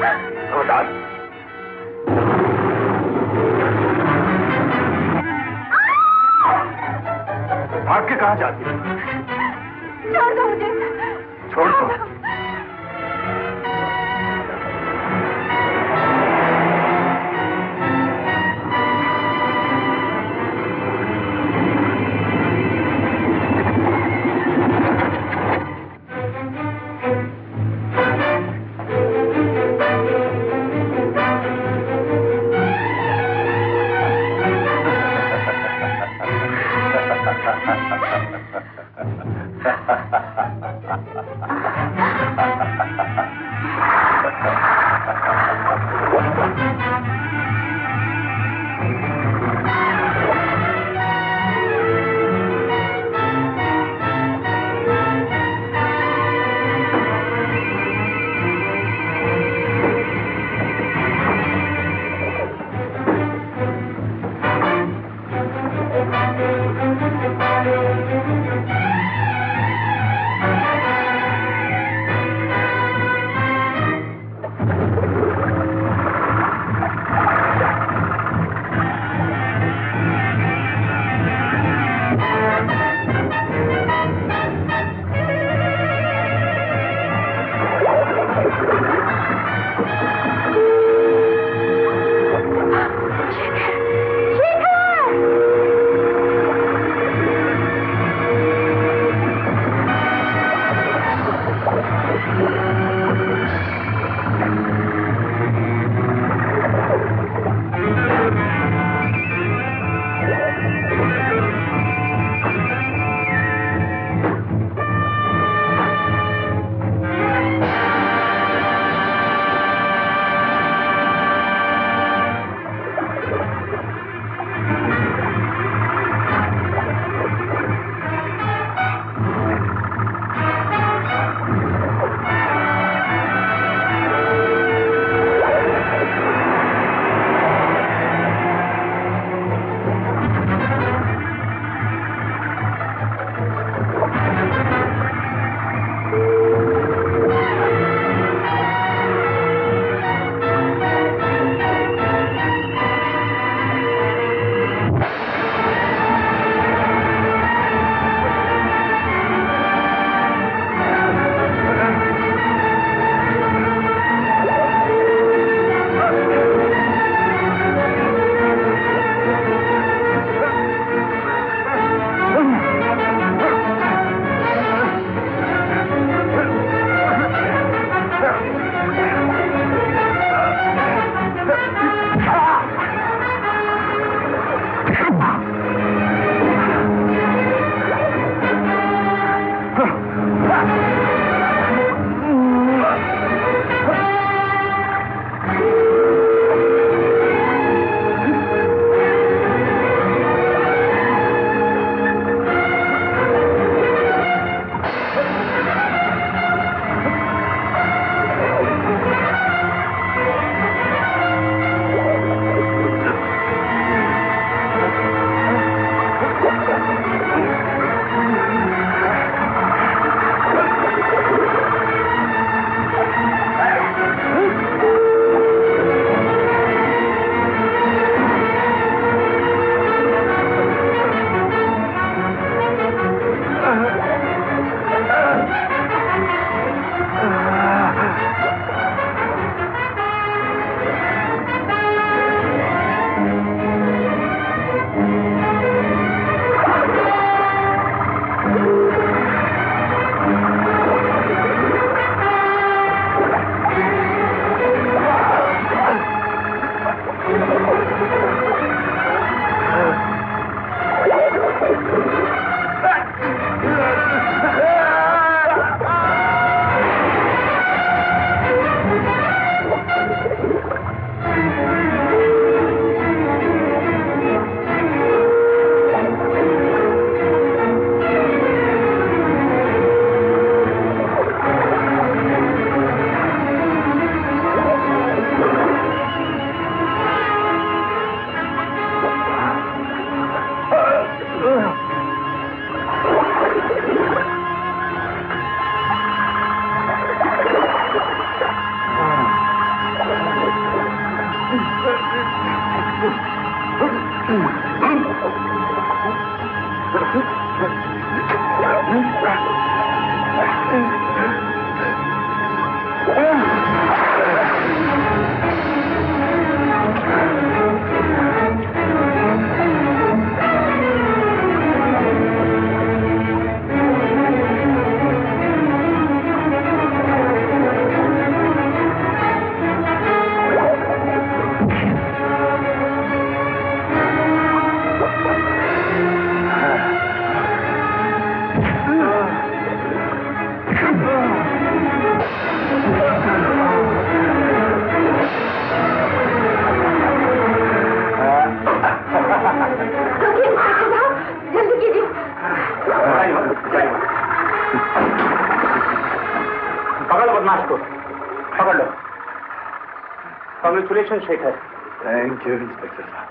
S2: रोदान भाग के कहाँ जाती है?
S6: छोड़ दो मुझे।
S2: छोड़ दो।
S1: Congratulation Shekhar.
S2: Thank you inspector साहब।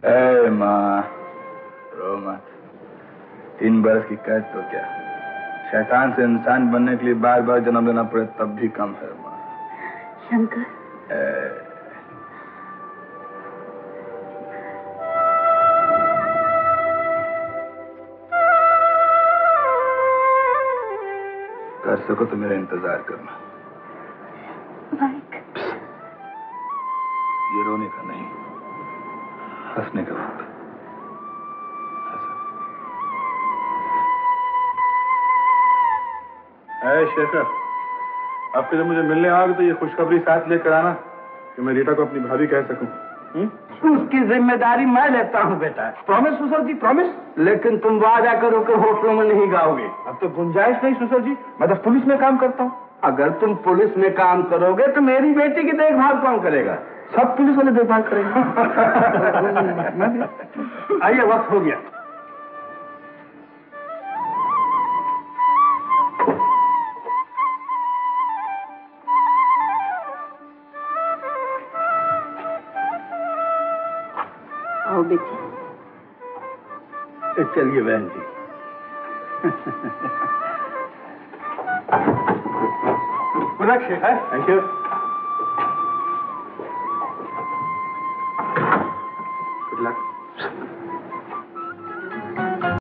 S2: ए माँ, रो मत। 3 बरस की कैद तो क्या, शैतान से इंसान बनने के लिए बार बार जन्म लेना पड़े तब भी कम है माँ।
S9: शंकर,
S2: कर सको तो मेरा इंतजार करना।
S9: माइक,
S2: ये रोने का नहीं, हंसने का वक्त। शेखर, अब फिर मुझे मिलने आओगे तो ये खुशखबरी साथ लेकर आना कि मैं रीटा को अपनी भाभी कह सकूं।
S1: उसकी जिम्मेदारी मैं लेता हूँ बेटा। प्रॉमिस सुसर जी, प्रॉमिस। लेकिन तुम वादा करो कि होटलों में नहीं गाओगे। अब तो गुंजाइश नहीं सुसर जी, मैं तो पुलिस में काम करता हूँ। अगर तुम पुलिस में काम करोगे तो मेरी बेटी की देखभाल कौन करेगा? सब पुलिस वाले देखभाल करेंगे। आइए, वक्त हो गया।
S9: आओ बेटी।
S1: चलिए बहन जी। Good luck Shekhar. Thank you. Good luck.